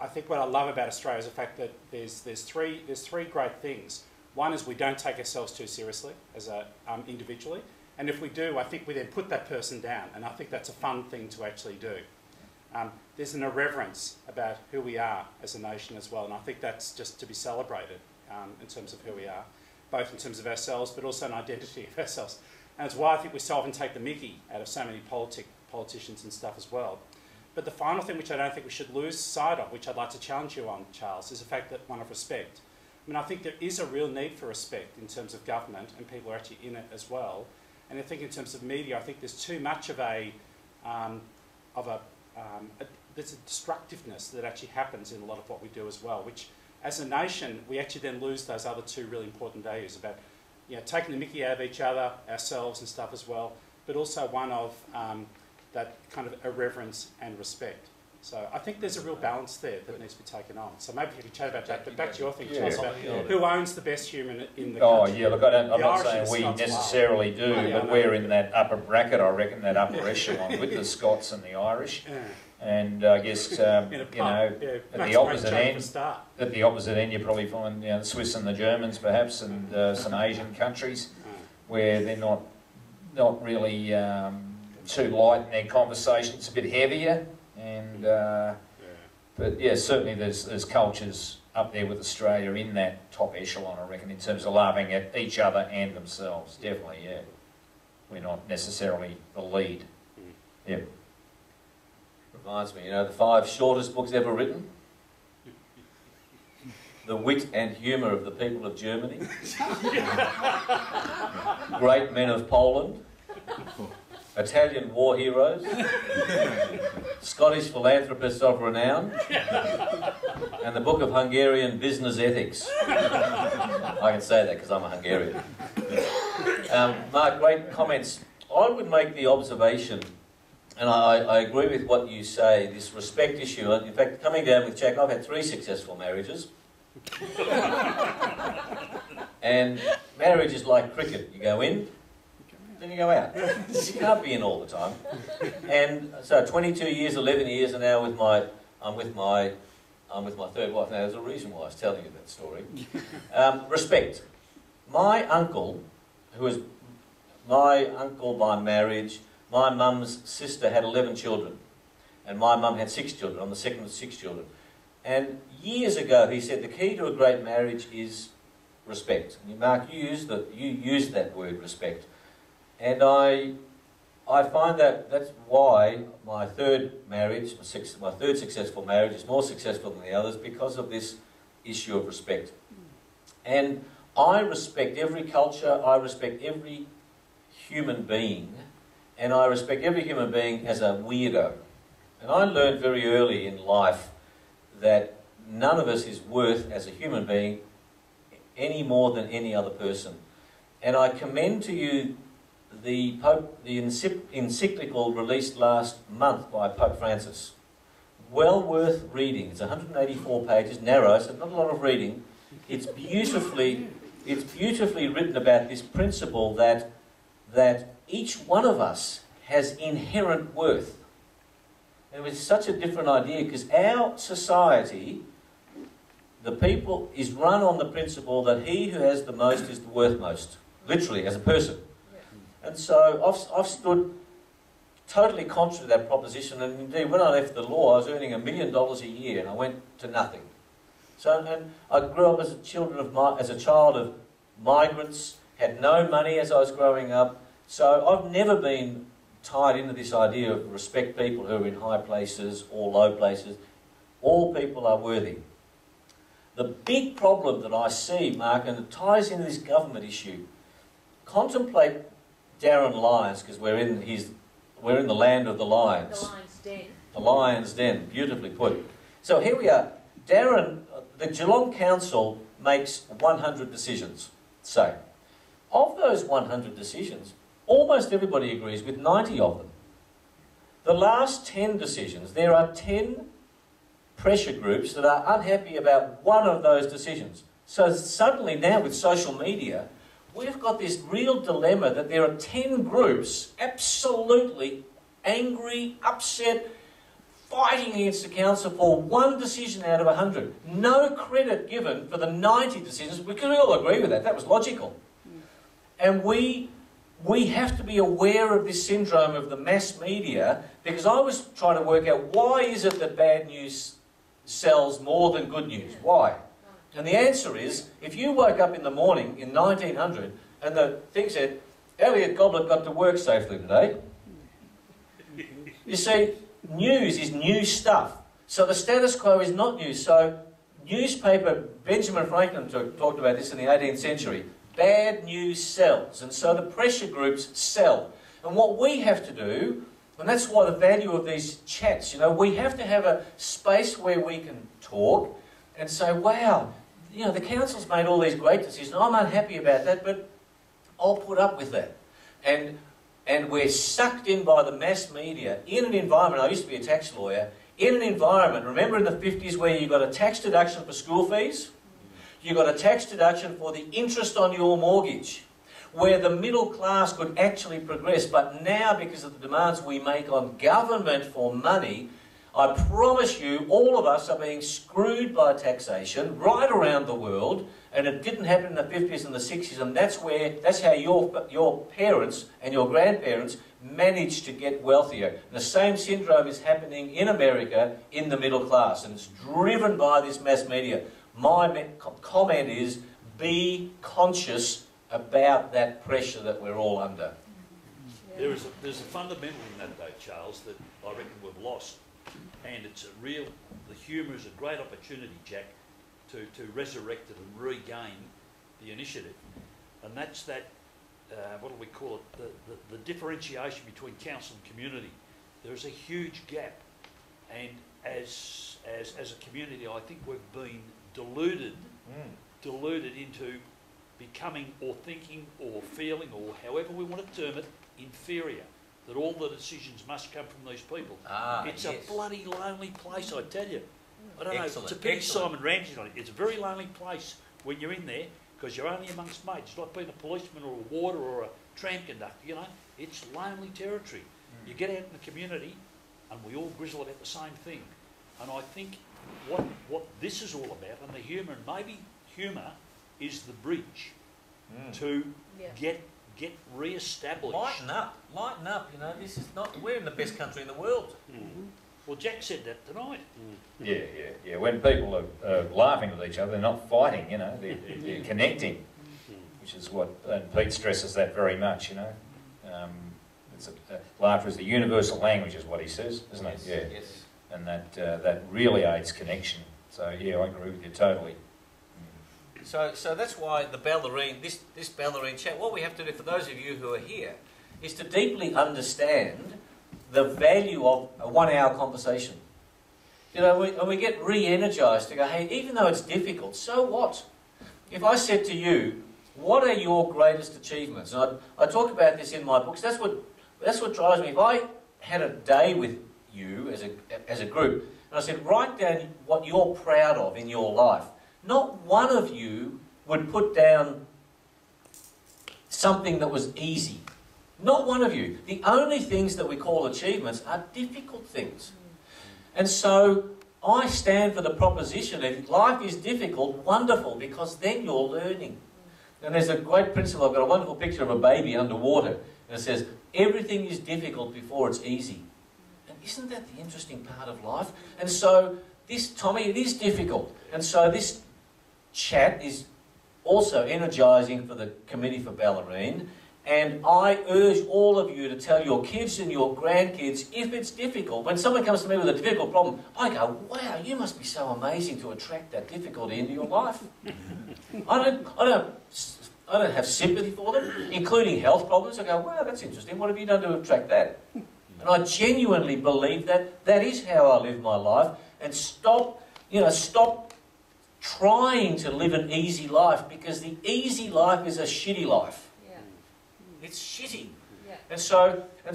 I think what I love about Australia is the fact that there's three great things. One is we don't take ourselves too seriously as individually, and if we do, I think we then put that person down, and I think that's a fun thing to actually do. There's an irreverence about who we are as a nation as well, and I think that's just to be celebrated in terms of who we are, both in terms of ourselves, but also an identity of ourselves. And it's why I think we so often take the mickey out of so many politicians and stuff as well. But the final thing, which I don't think we should lose sight of, which I'd like to challenge you on, Charles, is the fact that one of respect. I mean, I think there is a real need for respect in terms of government, and people are actually in it as well. And I think in terms of media, I think there's too much of there's a destructiveness that actually happens in a lot of what we do as well, which as a nation, we actually then lose those other two really important values about, you know, taking the mickey out of each other, ourselves and stuff as well, but also one of that kind of irreverence and respect. So I think there's a real balance there that needs to be taken on. So maybe you can chat about that, but back to your thing, Charles, about who owns the best human in the country. Oh yeah, look, I'm not saying we necessarily do, but we're in that upper bracket, I reckon, that upper echelon with the Scots and the Irish. Yeah. And I guess, you know, at the opposite end, you probably find, you know, the Swiss and the Germans perhaps, and some Asian countries where they're not really too light in their conversation. It's a bit heavier, and but yeah, certainly there's cultures up there with Australia in that top echelon, I reckon, in terms of laughing at each other and themselves. Definitely, yeah. We're not necessarily the lead. Yeah. Reminds me, you know, the 5 shortest books ever written. The Wit and Humour of the People of Germany. Great Men of Poland. Italian War Heroes. Scottish Philanthropists of Renown. And the Book of Hungarian Business Ethics. I can say that because I'm a Hungarian. Mark, great comments. I would make the observation, and I agree with what you say, this respect issue. In fact, coming down with Jack, I've had 3 successful marriages. And marriage is like cricket. You go in, then you go out. You can't be in all the time. And so 22 years, 11 years, and now I'm with my 3rd wife. Now, there's a reason why I was telling you that story. Respect. My uncle, who was my uncle by marriage, my mum's sister had 11 children, and my mum had 6 children. I'm the second of 6 children. And years ago, he said the key to a great marriage is respect. And Mark, you used that word, respect. And I I find that that's why my third marriage, my third successful marriage is more successful than the others, because of this issue of respect. And I respect every culture, I respect every human being, and I respect every human being as a weirdo. And I learned very early in life that none of us is worth, as a human being, any more than any other person. And I commend to you the encyclical released last month by Pope Francis. Well worth reading. It's 184 pages, narrow, so not a lot of reading. It's beautifully written about this principle that each one of us has inherent worth. And it's such a different idea, because our society, the people, is run on the principle that he who has the most is the worth most, literally, as a person. And so I've stood totally contrary to that proposition, and indeed when I left the law I was earning $1 million a year and I went to nothing. So, and I grew up as a child of migrants, had no money as I was growing up, so I've never been tied into this idea of respect people who are in high places or low places. All people are worthy. The big problem that I see, Mark, and it ties into this government issue, contemplate Darren Lyons, because we're in the land of the lions. The lion's den. The lion's den, beautifully put. So here we are. Darren, the Geelong Council makes 100 decisions, say. Of those 100 decisions, almost everybody agrees with 90 of them. The last 10 decisions, there are 10 pressure groups that are unhappy about one of those decisions. So suddenly now with social media, we've got this real dilemma that there are 10 groups absolutely angry, upset, fighting against the council for one decision out of 100. No credit given for the 90 decisions, because we all agree with that. That was logical. And we have to be aware of this syndrome of the mass media, because I was trying to work out, why is it that bad news sells more than good news? Why? And the answer is, if you woke up in the morning in 1900 and the thing said, Elliot Goblet got to work safely today. You see, news is new stuff. So the status quo is not news. So newspaper, Benjamin Franklin talked about this in the 18th century. Bad news sells. And so the pressure groups sell. And what we have to do, and that's why the value of these chats, you know, we have to have a space where we can talk and say, wow, you know, the council's made all these great decisions. I'm unhappy about that, but I'll put up with that. And we're sucked in by the mass media in an environment, I used to be a tax lawyer, in an environment, remember in the 50s where you got a tax deduction for school fees? You got a tax deduction for the interest on your mortgage, where the middle class could actually progress. But now, because of the demands we make on government for money, I promise you, all of us are being screwed by taxation right around the world, and it didn't happen in the 50s and the 60s, and that's how your parents and your grandparents managed to get wealthier. And the same syndrome is happening in America in the middle class, and it's driven by this mass media. My comment is, be conscious about that pressure that we're all under. Yeah. There's a fundamental in that, though, Charles, that I reckon we've lost. And it's the humour is a great opportunity, Jack, to resurrect it and regain the initiative. And that's that, what do we call it, the differentiation between council and community. There's a huge gap. And as a community, I think we've been deluded into becoming or thinking or feeling, or however we want to term it, inferior. That all the decisions must come from these people. It's a bloody lonely place, I tell you. I don't know, it's a pity Simon Ramsey's on it. It's a very lonely place when you're in there, because you're only amongst mates. It's like being a policeman or a warder or a tram conductor, you know. It's lonely territory. You get out in the community and we all grizzle about the same thing. And I think what this is all about, and the humour, and maybe humour is the bridge to get re-established. Lighten up, you know, this is not, we're in the best country in the world. Well, Jack said that tonight. Yeah. When people are laughing with each other, they're not fighting, you know, they're connecting, which is what, and Pete stresses that very much, you know. Laughter is the universal language, is what he says, isn't it? Yeah. Yes. And that really aids connection. So yeah, I agree with you totally. So that's why the Bellarine, this Bellarine chat, what we have to do for those of you who are here, is to deeply understand the value of a 1 hour conversation. You know, when we get re-energised to go, hey, even though it's difficult, so what? If I said to you, what are your greatest achievements? And I talk about this in my books. That's what drives me. If I had a day with you as a group, and I said, write down what you're proud of in your life, not one of you would put down something that was easy. Not one of you. The only things that we call achievements are difficult things. And so I stand for the proposition that if life is difficult, wonderful, because then you're learning. And there's a great principle. I've got a wonderful picture of a baby underwater, and it says, everything is difficult before it's easy. And isn't that the interesting part of life? And so this, Tommy, it is difficult. And so this chat is also energising for the Committee for Bellarine. And I urge all of you to tell your kids and your grandkids, if it's difficult, when someone comes to me with a difficult problem, I go, wow, you must be so amazing to attract that difficulty into your life. I don't have sympathy for them, including health problems. I go, wow, that's interesting. What have you done to attract that? And I genuinely believe that that is how I live my life. And stop trying to live an easy life, because the easy life is a shitty life. It's shitty. Yeah. And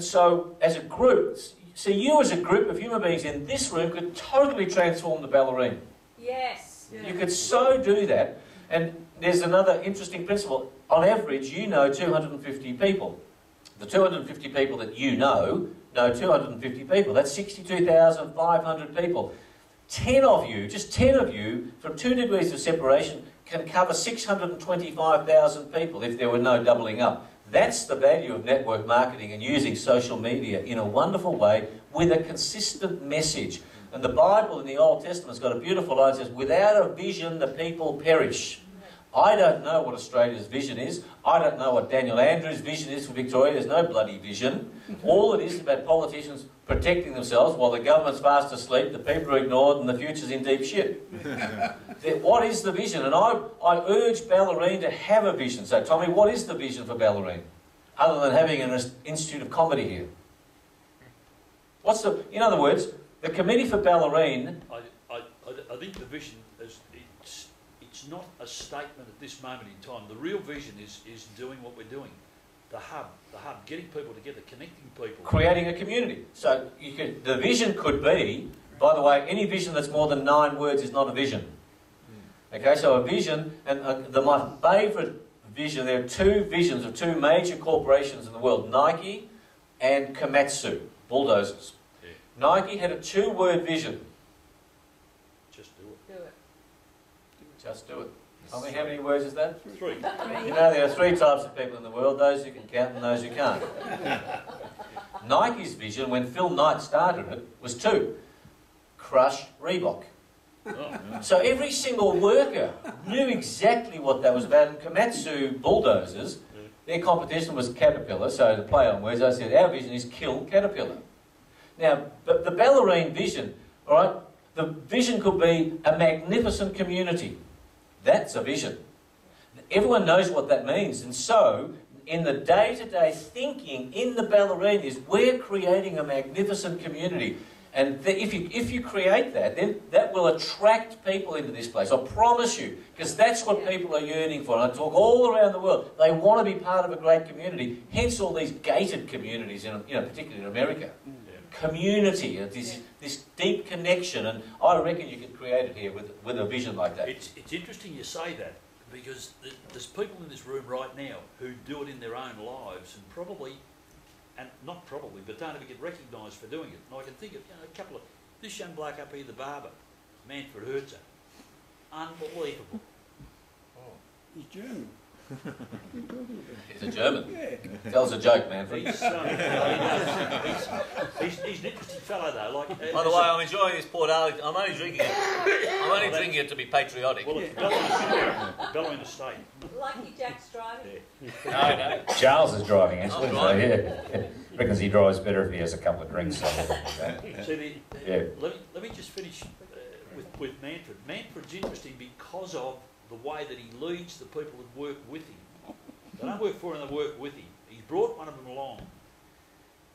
so as a group, so you as a group of human beings in this room could totally transform the Bellarine. Yes. Yeah. You could so do that. And there's another interesting principle. On average, you know 250 people. The 250 people that you know 250 people. That's 62,500 people. 10 of you, just 10 of you, from 2 degrees of separation, can cover 625,000 people if there were no doubling up. That's the value of network marketing and using social media in a wonderful way with a consistent message. And the Bible in the Old Testament's got a beautiful line that says, without a vision, the people perish. I don't know what Australia's vision is. I don't know what Daniel Andrews' vision is for Victoria. There's no bloody vision. All it is about politicians protecting themselves while the government's fast asleep, the people are ignored, and the future's in deep shit. What is the vision? And I urge Bellarine to have a vision. So, Tommy, what is the vision for Bellarine? Other than having an institute of comedy here. In other words, the Committee for Bellarine... I think the vision is... It's not a statement at this moment in time. The real vision is doing what we're doing. The hub, getting people together, connecting people. Creating a community. So the vision could be, by the way, any vision that's more than 9 words is not a vision. Okay, so a vision, and my favourite vision, there are 2 visions of 2 major corporations in the world, Nike and Komatsu, bulldozers. Yeah. Nike had a 2-word vision. Just do it. How many words is that? 3. You know, there are 3 types of people in the world, those who can count and those who can't. Nike's vision, when Phil Knight started it, was 2. Crush Reebok. So every single worker knew exactly what that was about. And Komatsu bulldozers, their competition was Caterpillar, so to play on words, I said, our vision is kill Caterpillar. Now, the Bellarine vision, all right, the vision could be a magnificent community. That's a vision. Everyone knows what that means. And so, in the day-to-day thinking in the Bellarine is we're creating a magnificent community. And if you create that, then that will attract people into this place. I promise you, because that's what people are yearning for. And I talk all around the world. They want to be part of a great community. Hence all these gated communities, particularly in America. Community, this deep connection, and I reckon you could create it here with a vision like that. It's interesting you say that, because there's people in this room right now who do it in their own lives and but don't ever get recognised for doing it. And I can think of a couple of, this young bloke up here, the barber, Manfred Herzer, unbelievable. Oh. He's German. He's a German. Yeah. Tell us a joke, Manfred. He's an interesting fellow, though. By the way, I'm enjoying this Port Arlington. I'm only drinking it to be patriotic. Well, it's Bellarine Estate. Lucky Jack's driving. No. Charles is driving, actually. I'm driving. So, yeah. Reckons he drives better if he has a couple of drinks. See, Yeah. let me just finish with Manfred. Manfred's interesting because of the way that he leads the people that work with him. They don't work for him, they work with him. He's brought one of them along.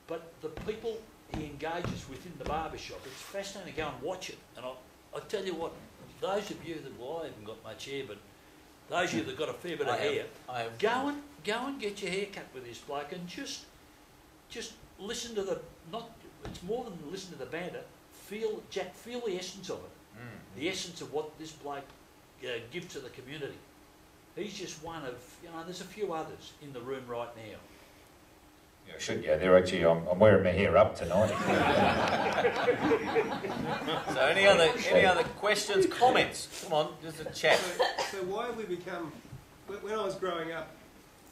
But the people he engages with in the barbershop, it's fascinating to go and watch it. And I tell you what, those of you that, well, I haven't got much hair, but those of you that got a fair bit of hair, go and get your hair cut with this bloke and just listen to it's more than listen to the banter, feel the essence of it. The essence of what this bloke gives to the community. He's just one of, there's a few others in the room right now. Yeah, I should go there. Actually, I'm wearing my hair up tonight. So any other questions, comments? Come on, just a chat. So why have we become, when I was growing up,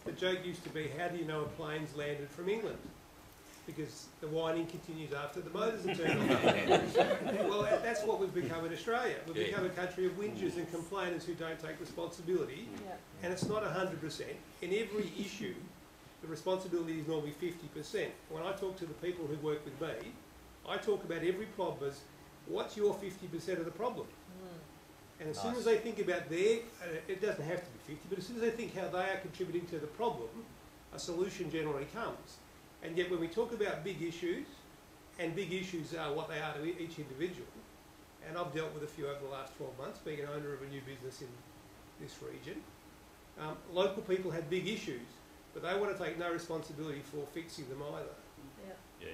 the joke used to be, how do you know a plane's landed from England? Because the whining continues after the motors are turned on. Well, that's what we've become in Australia. We've become a country of whingers and complainers who don't take responsibility. And it's not 100%. In every issue, the responsibility is normally 50%. When I talk to the people who work with me, I talk about every problem as, what's your 50% of the problem? And as soon as they think about it doesn't have to be 50, but as soon as they think how they are contributing to the problem, a solution generally comes. And yet when we talk about big issues, and big issues are what they are to each individual, and I've dealt with a few over the last 12 months, being an owner of a new business in this region, local people have big issues, but they want to take no responsibility for fixing them either. Yeah.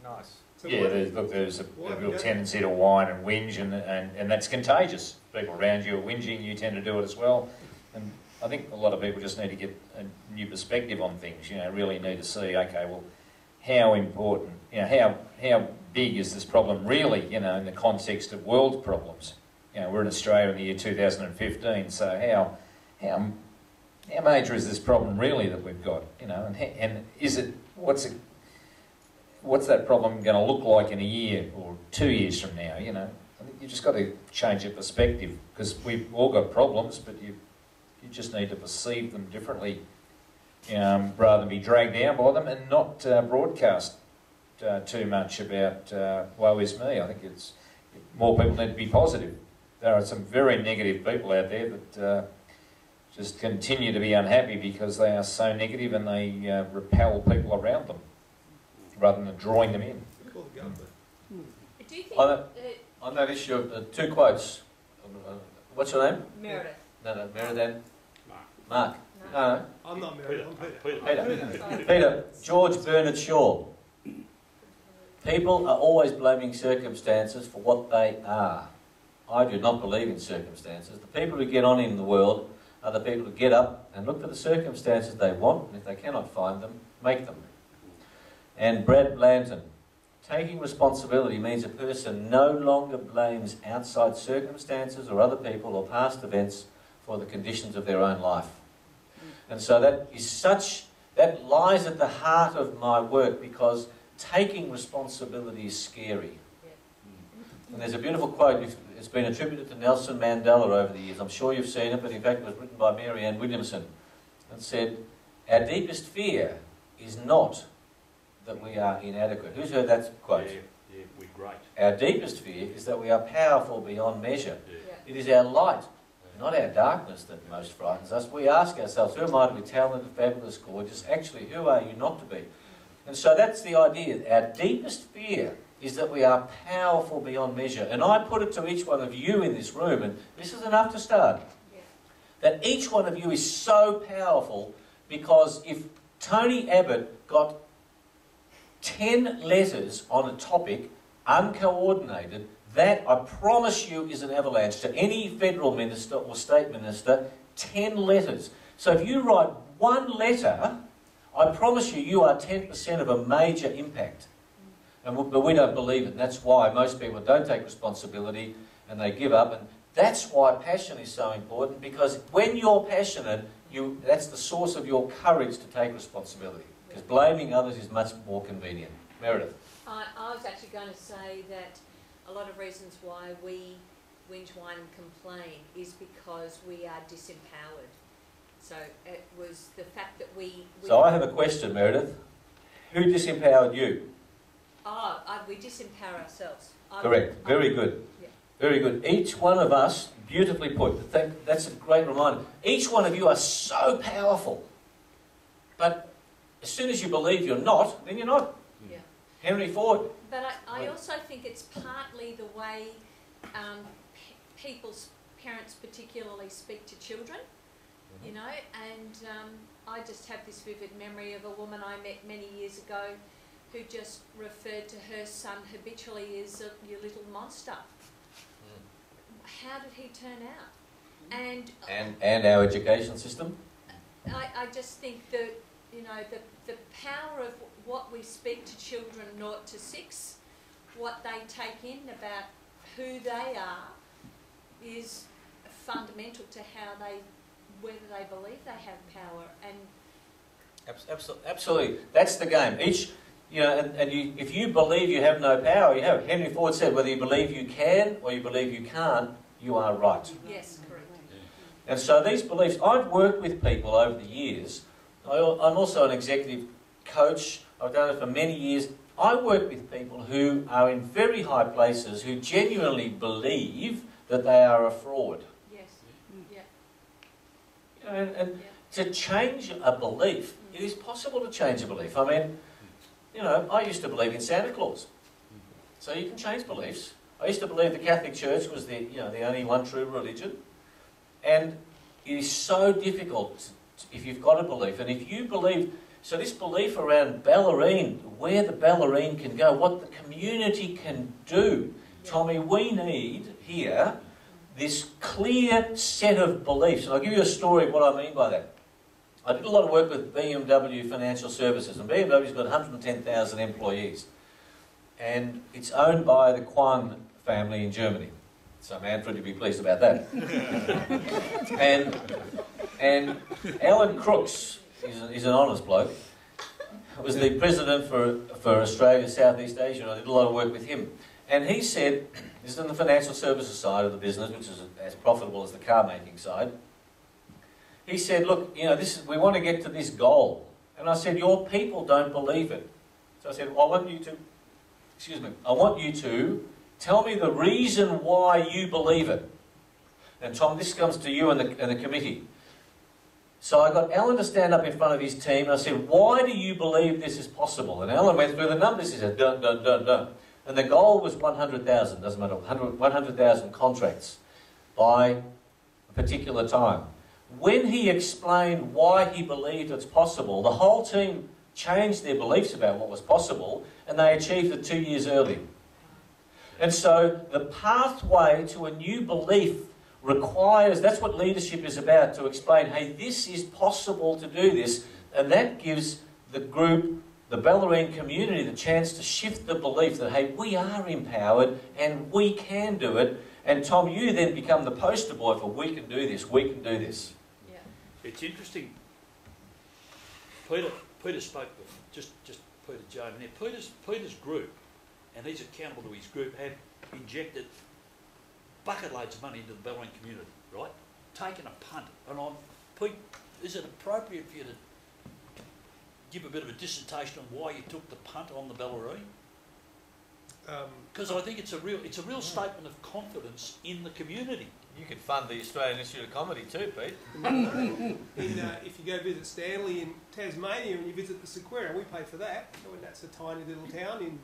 Nice. So Yeah, there's a real tendency to whine and whinge, and that's contagious. People around you are whinging, you tend to do it as well. And I think a lot of people just need to get a new perspective on things, really need to see, okay, well, how important, how big is this problem really, in the context of world problems? We're in Australia in the year 2015, so how major is this problem really that we've got, and is it, what's that problem going to look like in a year or 2 years from now, I think you've just got to change your perspective, because we've all got problems, but you just need to perceive them differently, rather than be dragged down by them, and not broadcast too much about woe is me. I think more people need to be positive. There are some very negative people out there that just continue to be unhappy because they are so negative and they repel people around them, rather than drawing them in. Call the Goblet. Do you think on that issue, two quotes. What's your name? Meredith. No, Meredith. Mark. No. I'm not Meredith, I'm Peter. Peter. George Bernard Shaw. People are always blaming circumstances for what they are. I do not believe in circumstances. The people who get on in the world are the people who get up and look for the circumstances they want, and if they cannot find them, make them. And Brad Blanton. Taking responsibility means a person no longer blames outside circumstances or other people or past events for the conditions of their own life. And so that lies at the heart of my work, because taking responsibility is scary. And there's a beautiful quote, it's been attributed to Nelson Mandela over the years. I'm sure you've seen it, but in fact it was written by Mary Ann Williamson. And said, our deepest fear is not that we are inadequate. Who's heard that quote? Yeah, we're great. Our deepest fear is that we are powerful beyond measure. It is our light, not our darkness, that most frightens us. We ask ourselves, who am I to be talented, fabulous, gorgeous? Actually, who are you not to be? And so that's the idea. Our deepest fear is that we are powerful beyond measure. And I put it to each one of you in this room, and this is enough to start, that each one of you is so powerful, because if Tony Abbott got 10 letters on a topic, uncoordinated, that, I promise you, is an avalanche to any federal minister or state minister. 10 letters. So if you write one letter, I promise you are 10% of a major impact. But we don't believe it. That's why most people don't take responsibility and they give up. And that's why passion is so important, because when you're passionate, that's the source of your courage to take responsibility. Because blaming others is much more convenient. Meredith. I was actually going to say that a lot of reasons why we whinge, whine and complain is because we are disempowered. So it was the fact that we... So I have a question, Meredith. Who disempowered you? We disempower ourselves. Correct. Very good. Yeah. Very good. Each one of us, beautifully put. That's a great reminder. Each one of you are so powerful. But as soon as you believe you're not, then you're not. Yeah. Henry Ford. But I also think it's partly the way parents particularly speak to children, you know, and I just have this vivid memory of a woman I met many years ago who just referred to her son habitually as your little monster. How did he turn out? And our education system? I just think that, you know, the power of what we speak to children 0 to 6, what they take in about who they are, is fundamental to whether they believe they have power. And absolutely, that's the game. If you believe you have no power, you have. Henry Ford said, whether you believe you can or you believe you can't, you are right. Yes, correct. And so these beliefs, I've worked with people over the years. I'm also an executive coach. I've done it for many years. I work with people who are in very high places who genuinely believe that they are a fraud. Yes. Yeah. And to change a belief, it is possible to change a belief. I mean, you know, I used to believe in Santa Claus. So you can change beliefs. I used to believe the Catholic Church was the only one true religion. And it is so difficult if you've got a belief. And if you believe, so this belief around Bellarine, where the Bellarine can go, what the community can do. Tommy, we need here this clear set of beliefs. And I'll give you a story of what I mean by that. I did a lot of work with BMW Financial Services, and BMW's got 110,000 employees. And it's owned by the Kwan family in Germany. So Manfred, you'll be pleased about that. and Alan Crooks, he's an honest bloke, was the president for Australia, Southeast Asia, and I did a lot of work with him. And he said, this is in the financial services side of the business, which is as profitable as the car making side. He said, look, you know, we want to get to this goal. And I said, your people don't believe it. So I said, well, I want you to tell me the reason why you believe it. And Tom, this comes to you and the committee. So I got Alan to stand up in front of his team, and I said, why do you believe this is possible? And Alan went through the numbers. He said, dun, dun, dun, dun. And the goal was 100,000, doesn't matter, 100,000 contracts by a particular time. When he explained why he believed it's possible, the whole team changed their beliefs about what was possible, and they achieved it 2 years early. And so the pathway to a new belief requires, that's what leadership is about, to explain, hey, this is possible to do this, and that gives the group, the Bellarine community, the chance to shift the belief that, hey, we are empowered and we can do it. And Tom, you then become the poster boy for we can do this, we can do this. Yeah. It's interesting. Peter spoke with just Peter Jones. Now Peter's group, and he's accountable to his group, have injected bucket loads of money into the Bellarine community, right? Taken a punt. And Pete, is it appropriate for you to give a bit of a dissertation on why you took the punt on the Bellarine? Because I think it's a real statement of confidence in the community. You could fund the Australian Institute of Comedy too, Pete. If you go visit Stanley in Tasmania and you visit the Sequoia, we pay for that. So that's a tiny little town in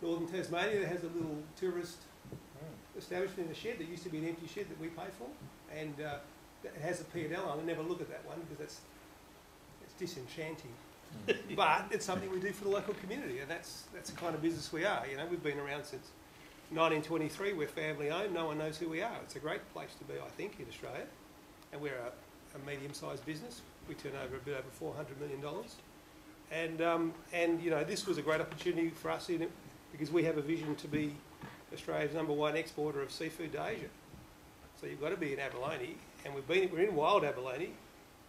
northern Tasmania that has a little tourist establishment in a shed that used to be an empty shed that we pay for, and it has a P&L. I'll never look at that one because it's disenchanting. But it's something we do for the local community, and that's the kind of business we are. You know, we've been around since 1923. We're family owned. No one knows who we are. It's a great place to be, I think, in Australia, and we're a medium-sized business. We turn over a bit over $400 million, and you know, this was a great opportunity for us in it because we have a vision to be Australia's #1 exporter of seafood to Asia. So you've got to be in abalone, and we're in wild abalone,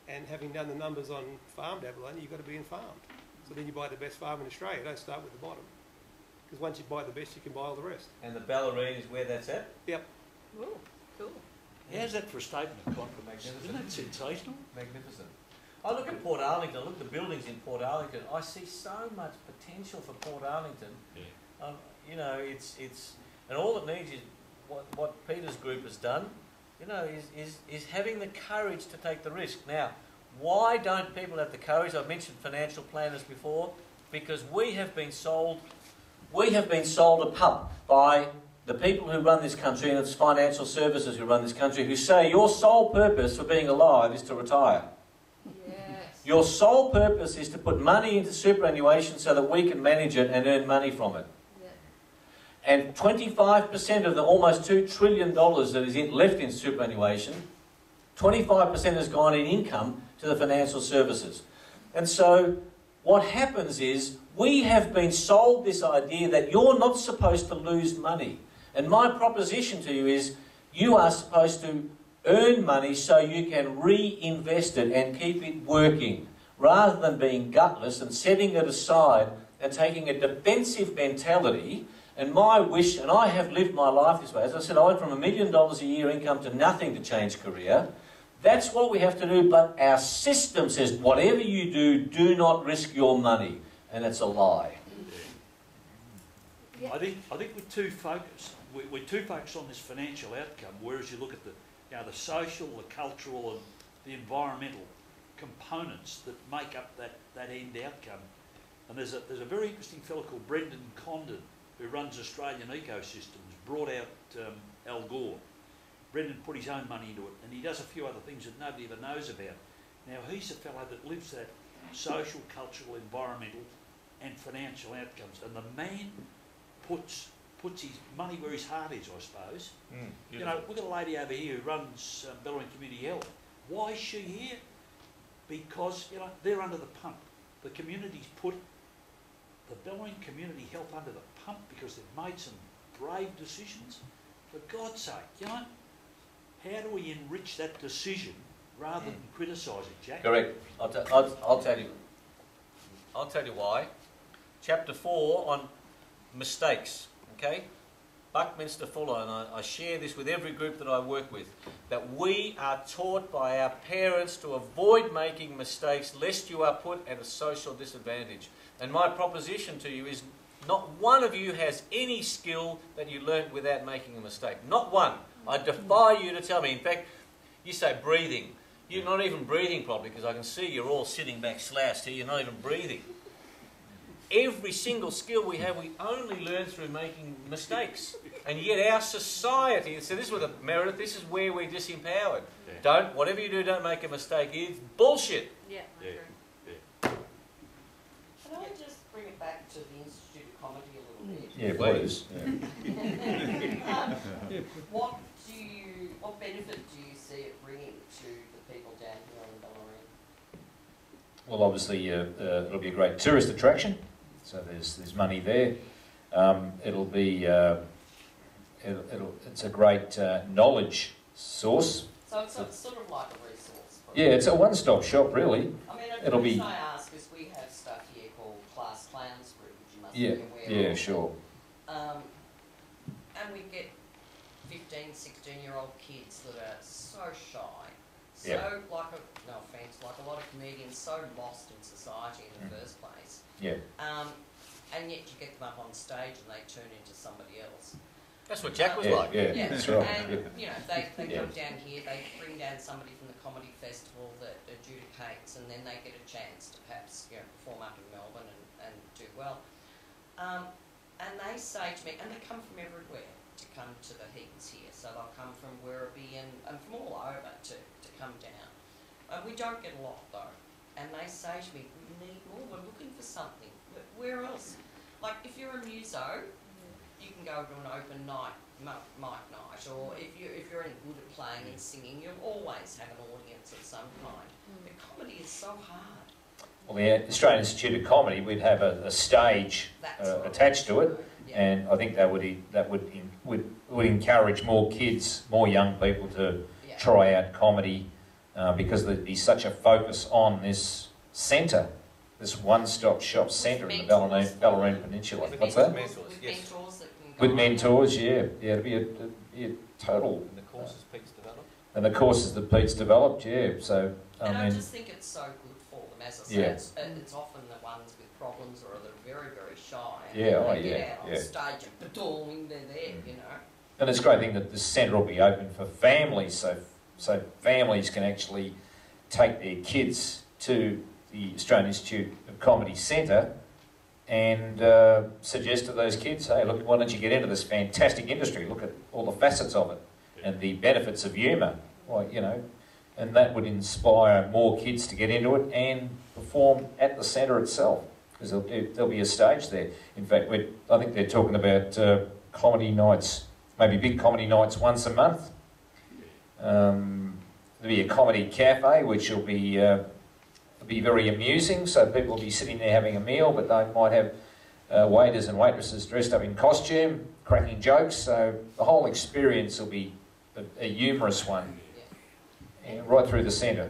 and having done the numbers on farmed abalone, you've got to be in farmed. So then you buy the best farm in Australia. Don't start with the bottom, because once you buy the best, you can buy all the rest. And the Bellarine is where that's at? Yep. Ooh, cool. How's that for a statement of confidence? Isn't that sensational? Magnificent. I look at Port Arlington, I look at the buildings in Port Arlington, I see so much potential for Port Arlington. Yeah. You know, it's and all it needs is what Peter's group has done, you know, is having the courage to take the risk. Now, why don't people have the courage? I've mentioned financial planners before, because we have been sold a pup by the people who run this country, and it's financial services who run this country, who say your sole purpose for being alive is to retire. Yes. Your sole purpose is to put money into superannuation so that we can manage it and earn money from it. Yeah. And 25% of the almost $2 trillion that is left in superannuation, 25% has gone in income to the financial services. And so what happens is we have been sold this idea that you're not supposed to lose money. And my proposition to you is you are supposed to earn money so you can reinvest it and keep it working, rather than being gutless and setting it aside and taking a defensive mentality. And my wish, and I have lived my life this way, as I said, I went from $1 million a year income to nothing to change career. That's what we have to do, but our system says whatever you do, do not risk your money. And it's a lie. I think we're too focused. We're too focused on this financial outcome, whereas you look at the social, the cultural, and the environmental components that make up that end outcome. And there's a very interesting fellow called Brendan Condon, who runs Australian Ecosystems, brought out Al Gore. Brendan put his own money into it, and he does a few other things that nobody ever knows about. Now, he's a fellow that lives that social, cultural, environmental and financial outcomes. And the man puts his money where his heart is, I suppose. You know, we've got a lady over here who runs Bellarine Community Health. Why is she here? Because, you know, they're under the pump. The community's put the Bellarine Community Health under the pump because they've made some brave decisions. For God's sake, you know, how do we enrich that decision rather than criticise it, Jack? Correct. I'll tell you. I'll tell you why. Chapter 4 on mistakes. Okay? Buckminster Fuller, and I share this with every group that I work with, that we are taught by our parents to avoid making mistakes lest you are put at a social disadvantage. And my proposition to you is not one of you has any skill that you learnt without making a mistake. Not one. I defy you to tell me. In fact, you say breathing. You're not even breathing properly, because I can see you're all sitting back slouched here. You're not even breathing. Every single skill we have, we only learn through making mistakes. And yet our society, so this is where Meredith, this is where we're disempowered. Yeah. Whatever you do, don't make a mistake. It's bullshit. Yeah, I agree. Can I just bring it back to the Institute of Comedy a little bit? Yeah, please. Yeah. What benefit do you see it bringing to the people down here on Bellarine? Well, obviously, it'll be a great tourist attraction, so there's money there. It'll be it's a great knowledge source. So it's sort of like a resource. Yeah, it's a one-stop shop, really. I mean, it'll be. I ask is we have stuff here called Class Clowns Group, which you must Yeah, be aware of. yeah, sure. And we get 15, 16-year-old kids that are so shy, so Yeah. no offence, like a lot of comedians, so lost in society in the first place. Yeah. And yet you get them up on stage and they turn into somebody else. That's what Jack was Yeah, like. yeah, that's right. And, Yeah. you know, they Yeah. come down here, they bring down somebody from the comedy festival that adjudicates, and then they get a chance to perhaps, you know, perform up in Melbourne and do well. And they say to me, and they come from everywhere to come to the heats here, so they'll come from Werribee and from all over to come down. We don't get a lot though, and they say to me, we need more, we're looking for something. Where else? Like if you're a muso, you can go to an open mic night, or if you're any good at playing and singing, you'll always have an audience of some kind. But comedy is so hard. Well, the Australian Institute of Comedy, we'd have a stage attached to it, Yeah. and I think that would encourage more kids, more young people to try out comedy, because there'd be such a focus on this centre, this one-stop shop centre in the Bellarine Peninsula. What's that? With mentors that can go With on. mentors, yeah, it'd be a total. And the courses Pete's developed. And the courses that Pete's developed, yeah, so, And I mean, just think it's so good for them, as I say. Yeah. It's often the ones with problems or that are very, very shy. And Yeah, when oh, they yeah, get out on yeah. stage and ba-dong, they're there, you know. and it's a great thing that the centre will be open for families, so families can actually take their kids to the Australian Institute of Comedy Centre and suggest to those kids, hey, look, why don't you get into this fantastic industry? Look at all the facets of it and the benefits of humour. Well, you know, and that would inspire more kids to get into it and perform at the centre itself, because there'll be a stage there. In fact, I think they're talking about comedy nights, maybe big comedy nights once a month. There'll be a comedy cafe, which will be very amusing, so people will be sitting there having a meal, but they might have waiters and waitresses dressed up in costume, cracking jokes, so the whole experience will be a humorous one, right through the centre.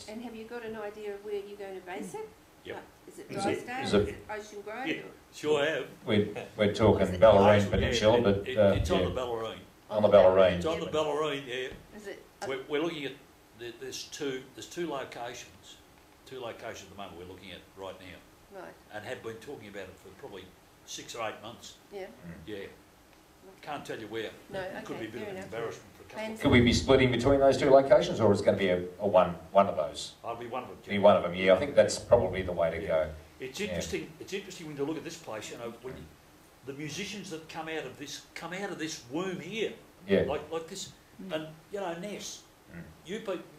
And have you got an idea of where you're going to base it? Yep. Like, is it Is Drysdale? it- Is it Ocean Grove? Yeah. Or? Sure have. We're talking Bellarine Actually, Peninsula, but it's on yeah, the Bellarine. on the Bellarine. It's on the Bellarine, yeah. Is it? We're looking at, there's two locations. Two locations at the moment we're looking at right now, Right. and have been talking about it for probably 6 or 8 months. Yeah. Yeah. Can't tell you where. No. It could be a Okay. bit Fair of an enough. embarrassment for a couple And of Could we be splitting between those two locations, or is it going to be a one of those? I'll be one of them. Be one of them, yeah. I think that's probably the way to go. It's interesting. It's interesting when you look at this place. You know, when the musicians that come out of this womb here, Yeah. like this, and you know Ness.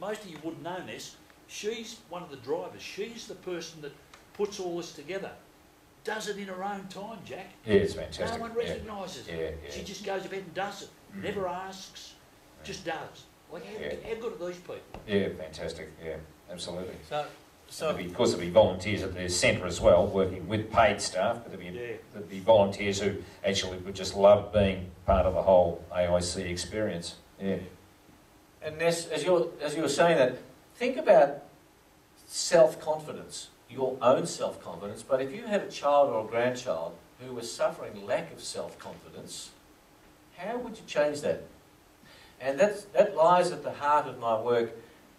Most of you wouldn't know Ness. She's one of the drivers. She's the person that puts all this together. Does it in her own time, Jack. Yeah, it's fantastic. No one recognises Yeah, it. yeah. She just goes ahead and does it. Never asks, just does. Like how good are these people? Yeah, fantastic. Yeah, absolutely. So Of course, there'll be volunteers at the centre as well, working with paid staff, but there'll be volunteers who actually would just love being part of the whole AIC experience. Yeah. And Ness, as you were saying that, think about self-confidence, your own self-confidence, but if you had a child or a grandchild who was suffering lack of self-confidence, how would you change that? And that lies at the heart of my work.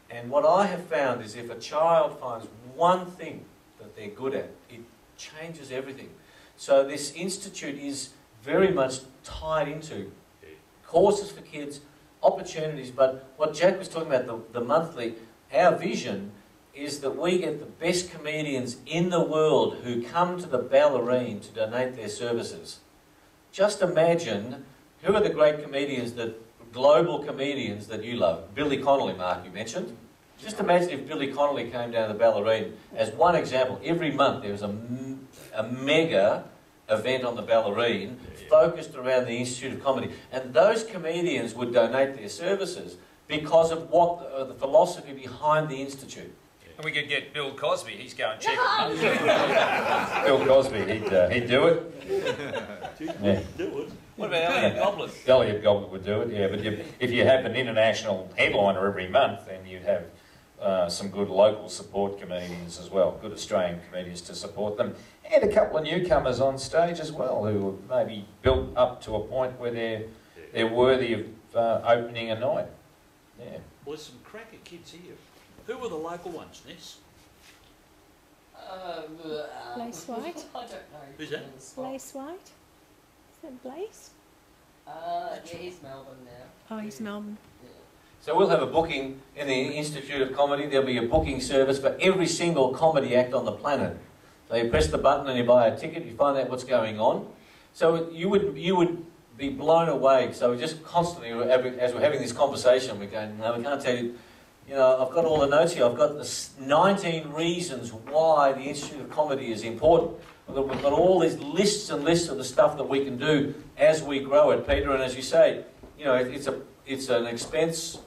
And what I have found is if a child finds one thing that they're good at, it changes everything. So this institute is very much tied into courses for kids, opportunities, but what Jack was talking about, the monthly, our vision is that we get the best comedians in the world who come to the Bellarine to donate their services. Just imagine, who are the great comedians global comedians that you love? Billy Connolly, Mark, you mentioned. Just imagine if Billy Connolly came down to the Bellarine. As one example, every month there was a mega event on the Bellarine focused around the Institute of Comedy. And those comedians would donate their services because of what the philosophy behind the Institute. And we could get Bill Cosby, he's going check it. Bill Cosby, he'd do it. Yeah. Do it. what about Elliot Goblet? Elliot Goblet would do it, yeah. But if you have an international headliner every month, then you'd have some good local support comedians as well, good Australian comedians to support them, and a couple of newcomers on stage as well who have maybe built up to a point where they're worthy of opening a night. Yeah. Well, there's some cracker kids here. Who were the local ones, Ness? Blaze White? I don't know. Who's that? Blaze White? Is that Blaze? Yeah, he's Melbourne now. Oh, he's Melbourne. So we'll have a booking in the Institute of Comedy. There'll be a booking service for every single comedy act on the planet. So you press the button and you buy a ticket, you find out what's going on. So you would be blown away. So we just constantly, as we're having this conversation, we're going, no, we can't tell you, I've got all the notes here. I've got the 19 reasons why the Institute of Comedy is important. We've got all these lists and lists of the stuff that we can do as we grow it, Peter. And as you say, it's an expense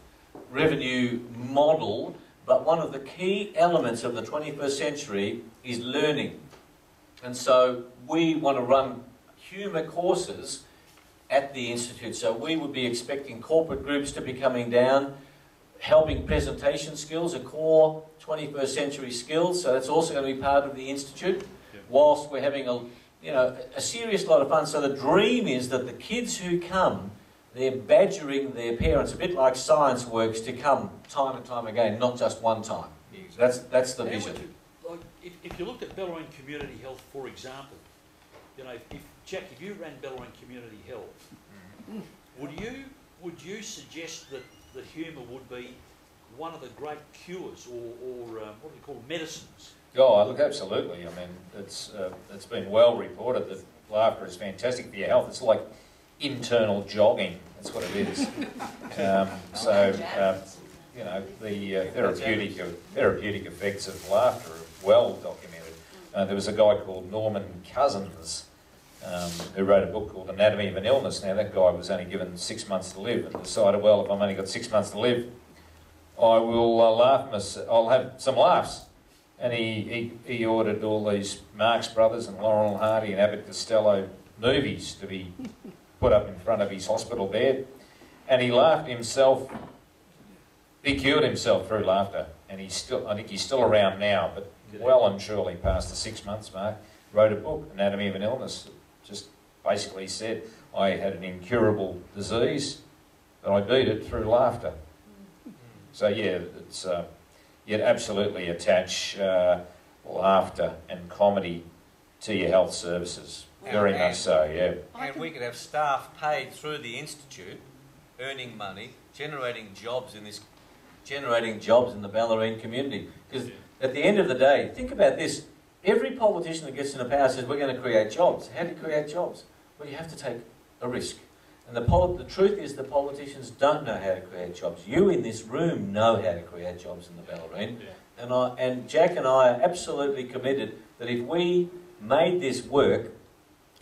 revenue model, but one of the key elements of the 21st century is learning. And so we want to run humour courses at the Institute. So we would be expecting corporate groups to be coming down, helping presentation skills, a core 21st century skills. So that's also going to be part of the Institute, whilst we're having a serious lot of fun. So the dream is that the kids who come, they're badgering their parents, a bit like science works, to come time and time again, not just one time. That's the vision. If you looked at Bellarine Community Health, for example, you know, Jack, if you ran Bellarine Community Health, would you suggest that humour would be one of the great cures, or what do you call medicines? Oh, look, absolutely. I mean, it's been well reported that laughter is fantastic for your health. It's like internal jogging. That's what it is. You know, the therapeutic effects of laughter are well documented. There was a guy called Norman Cousins who wrote a book called Anatomy of an Illness. Now, that guy was only given 6 months to live and decided, well, if I've only got 6 months to live, I will I'll have some laughs. And he ordered all these Marx Brothers and Laurel and Hardy and Abbott Costello movies to be put up in front of his hospital bed. And he laughed himself. He cured himself through laughter. And I think he's still around now, but well and surely past the 6 months mark. Wrote a book, Anatomy of an Illness. Just basically said, I had an incurable disease, but I beat it through laughter. So yeah, it's... You'd absolutely attach laughter and comedy to your health services. Very much so, yeah. And we could have staff paid through the institute, earning money, generating jobs in the Bellarine community. Because at the end of the day, think about this. Every politician that gets into power says we're going to create jobs. How do you create jobs? Well, you have to take a risk. And the truth is the politicians don't know how to create jobs. You in this room know how to create jobs in the Bellarine. Yeah. And Jack and I are absolutely committed that if we made this work,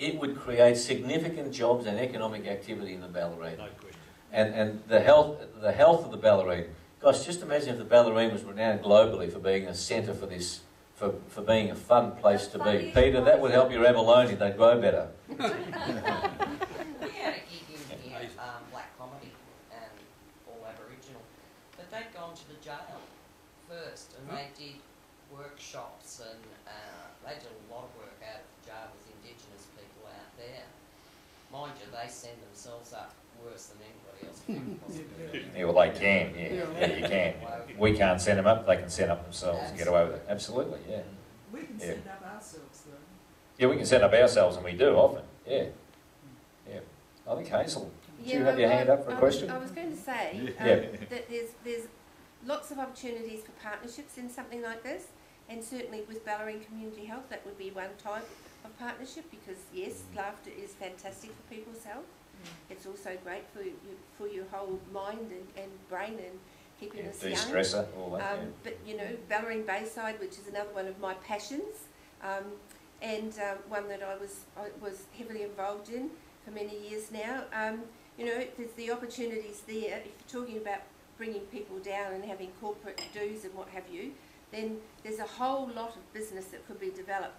it would create significant jobs and economic activity in the Bellarine. No question. And the health of the Bellarine. Gosh, just imagine if the Bellarine was renowned globally for being a centre for this, for being a fun place to be. Peter, that would help your abalone, they'd grow better. They'd gone to the jail first, and they did workshops, and they did a lot of work out of the jail with Indigenous people out there. Mind you, they send themselves up worse than anybody else can possibly do. Yeah, well, they can, yeah, you can. We can't send them up, they can send up themselves and get away with it. Absolutely, yeah. We can send up ourselves, though. Yeah, we can send up ourselves, and we do often, yeah. Yeah. I think Hazel, do you have your hand up for a question? I was going to say that there's lots of opportunities for partnerships in something like this, and certainly with Bellarine Community Health, that would be one type of partnership, because yes, laughter is fantastic for people's health. It's also great for your whole mind and brain and keeping us young. De-stressor, all that. But you know, Bellarine Bayside, which is another one of my passions, and one that I was heavily involved in for many years now. You know, there's the opportunities there. If you're talking about bringing people down and having corporate dues and what have you, then there's a whole lot of business that could be developed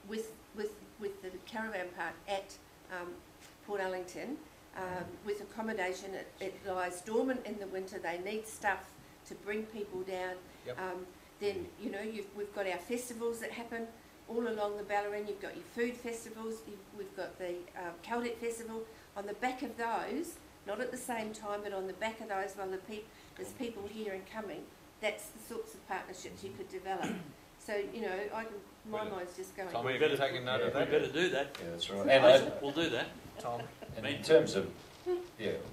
with the caravan park at Port Ellington, with accommodation. It lies dormant in the winter. They need stuff to bring people down. Yep. Then, you know, we've got our festivals that happen all along the Bellarine. You've got your food festivals. We've got the Celtic Festival. On the back of those, not at the same time, but on the back of those, while there's people here and coming, that's the sorts of partnerships you could develop. So, you know, my mind's just going. Tom, we better take a note of that. We better do that. Yeah, that's right. And we'll do that. Tom. And in terms of,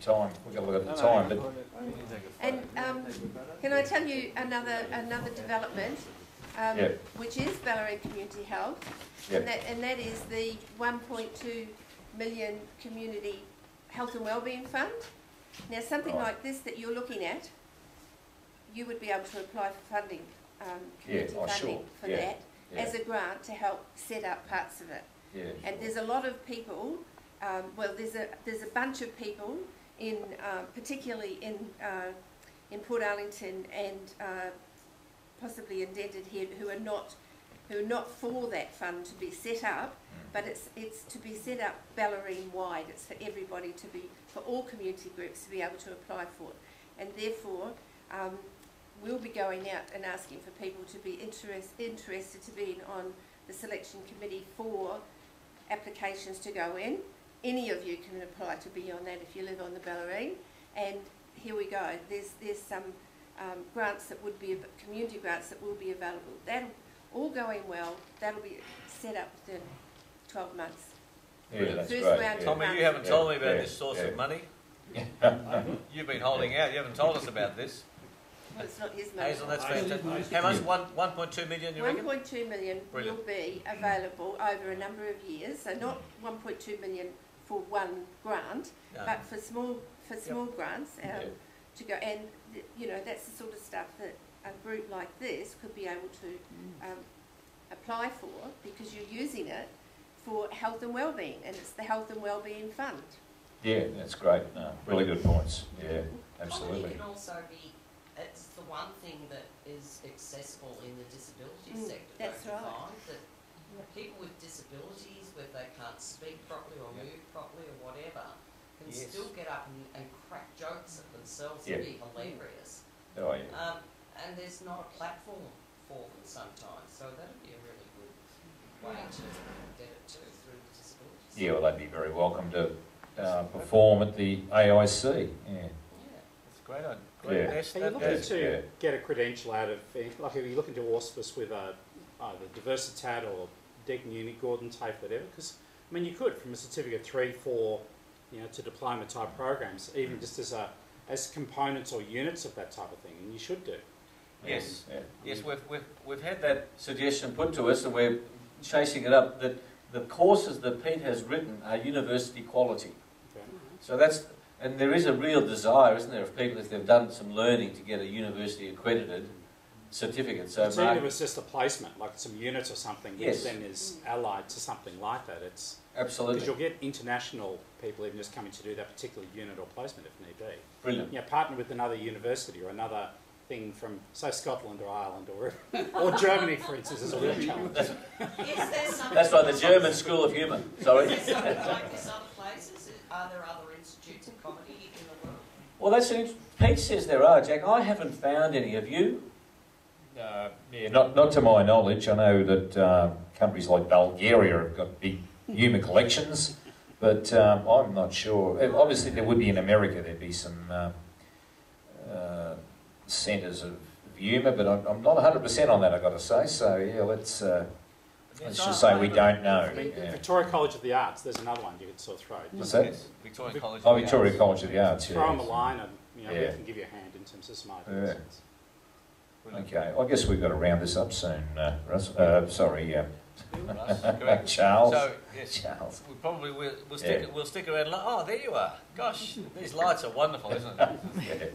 time, we've got to look at the time. But and can I tell you another development, which is Bellarine Community Health, and that is the 1.2 million Community Health and Wellbeing Fund. Now, something like this that you're looking at, you would be able to apply for funding, community funding for that as a grant to help set up parts of it. Yeah, and there's a lot of people. Well, there's a bunch of people in, particularly in Port Ellington and possibly indented here, who are not for that fund to be set up, but it's to be set up Bellarine wide. It's for everybody for all community groups to be able to apply for it, and therefore we'll be going out and asking for people to be interested to be on the selection committee for applications to go in. any of you can apply to be on that if you live on the Bellarine. And here we go. There's some grants that would be, community grants that will be available. That all going well, that'll be set up within 12 months. Yeah, that's First great. round of Tommy, you grants. haven't told me about Yeah, this source yeah. of money. You've been holding out. You haven't told us about this. Well, it's not his money. Hazel, that's fantastic. How much? 1.2 million, you reckon? 1.2 million Brilliant. will be available over a number of years. So not 1.2 million for one grant, No. but for small grants to go. And you know, that's the sort of stuff that a group like this could be able to apply for, because you're using it for health and wellbeing, and it's the Health and Wellbeing Fund. Yeah, that's great. No, really good points. Yeah, Comedy absolutely. can also be, it's the one thing that is accessible in the disability sector. That's don't you right. find that people with disabilities, whether they can't speak properly or move properly or whatever, can Yes. still get up and crack jokes at themselves Yeah. and be hilarious. Oh, yeah. And there's not a platform for them sometimes, so that'd be a really good way to get it to through the disabilities. Yeah, well, they'd be very welcome to perform at the AIC. Yeah. It's a great idea. Yeah. Great. Are you looking That's- to yeah. get a credential out of, like, are you looking to auspice with either Diversitat or Deakin Uni, Gordon, TAFE, whatever? Because, I mean, you could, from a certificate 3, 4, you know, to diploma type programs, even just as components or units of that type of thing, and you should do. Yes. Yeah. Yes, we've had that suggestion put to us, and we're chasing it up, that the courses that Pete has written are university quality. Okay. So that's, and there is a real desire, isn't there, of people, if they've done some learning, to get a university accredited certificate. So So even if it's just a placement, like some units or something, which Yes. then is allied to something like that, it's absolutely because you'll get international people even just coming to do that particular unit or placement if need be. brilliant. You know, partner with another university or another thing from, say, Scotland or Ireland or Germany, for instance, is a real challenge. Is there some That's like the German School of Humour. Sorry. Is there something like this other places? Are there other institutes of comedy in the world? Well, that's Pete says there are, Jack. I haven't found any. Have you? Yeah, not to my knowledge. I know that countries like Bulgaria have got big humour collections, but I'm not sure. Obviously, there would be in America. There'd be some centres of humour, but I'm not 100% on that, I've got to say. So yeah, let's just say we don't know. I mean, Yeah. Victoria College of the Arts, there's another one you could sort of throw. What's that? Yes. Victorian College. Oh, of the Victoria Arts. College of the Arts. Throw them a Yeah. line and, you know, we Yeah. can give you a hand in terms of some ideas. Okay, I guess we've got to round this up soon, Russ. Sorry, Russ, correct. Charles. So yes, Charles. we probably will Yeah. we'll stick around. Oh, there you are. Gosh, these lights are wonderful, isn't it?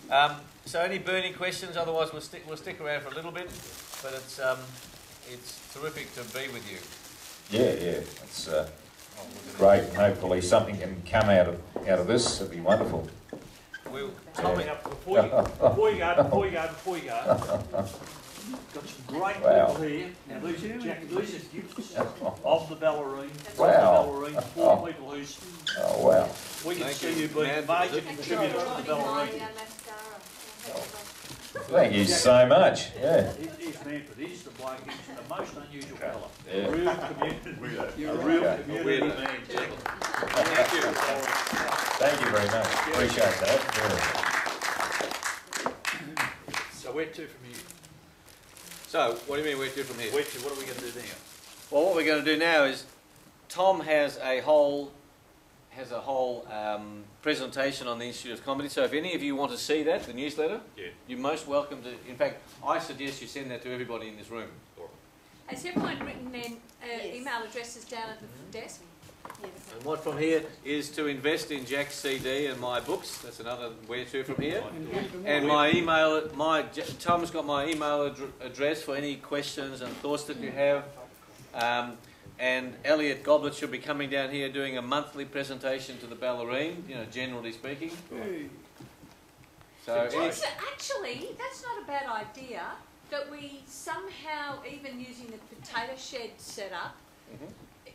Yeah. So any burning questions? Otherwise, we'll stick around for a little bit. But it's terrific to be with you. Yeah, it's great, and hopefully something can come out of this. It'll be wonderful. We'll, Tommy, before you go, got some great Wow. people here. Now these are gifts of the Bellarine. Wow. Of the Bellarine, four people who's Oh wow! we can Thank see you, you being man. major contributors to the Bellarine. Thank you so much. Yeah. If Manfred is the bloke, he's the most unusual fella. Yeah. A real community, a real Okay. community man, Jack. thank you. Thank you very much. Appreciate that. So where to from here? So, what do you mean where to from here? Where to? What are we going to do now? Well, what we're going to do now is Tom has a whole presentation on the Institute of Comedy. So if any of you want to see that, the newsletter, Yeah. you're most welcome to. In fact, I suggest you send that to everybody in this room. Has everyone written their Yes. email addresses down at the desk? Yes. And what from here is to invest in Jack's CD and my books. That's another where to from here. And my email, Tom's got my email address for any questions and thoughts that you have. And Elliot Goblet should be coming down here doing a monthly presentation to the Bellarine, you know, generally speaking. So, Actually, that's not a bad idea, that we somehow, even using the potato shed setup,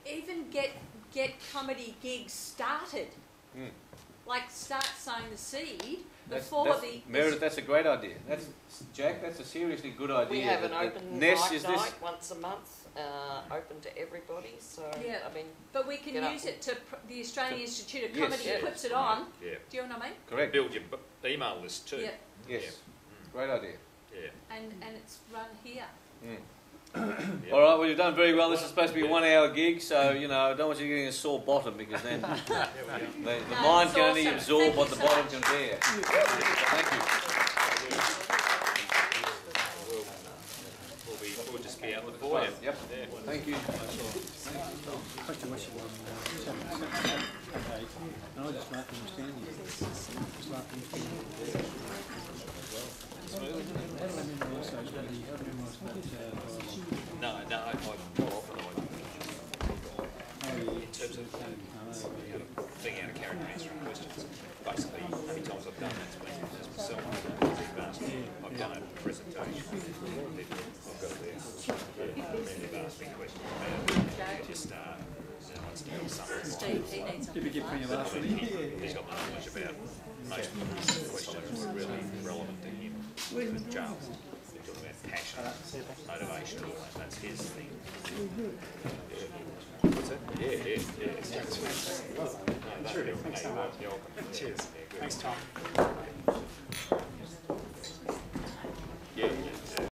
even get comedy gigs started. Like start sowing the seed Meredith, that's a great idea. Jack, that's a seriously good idea. We have an open Ness, mic night once a month, open to everybody. So Yeah. I mean, But we can use it to the Australian Institute of Comedy puts it on. Yeah. Do you know what I mean? Correct. Build your email list too. Yeah. Yes. Great idea. Yeah. And it's run here. Yep. All right, well, you've done very well. This is supposed to be a 1 hour gig, so, you know, I don't want you getting a sore bottom because then the mind can only absorb what the bottom can bear. Thank you. We'll just be out the foyer. Yep. Yeah. Thank you. And I just laughed him standing there. Just laughed him standing there. No, I in terms of being out of character answering questions, basically, how many times I've done that's been as myself. I've done a presentation. I've got it there. They've asked me questions about just wants to know something. Steve, he needs Did we get plenty of laughs? He's got no knowledge about most of the questions were really relevant to him. With Charles, we're talking about passion, motivation, all that. That's his thing. What's it? Yeah. Thanks, Tom.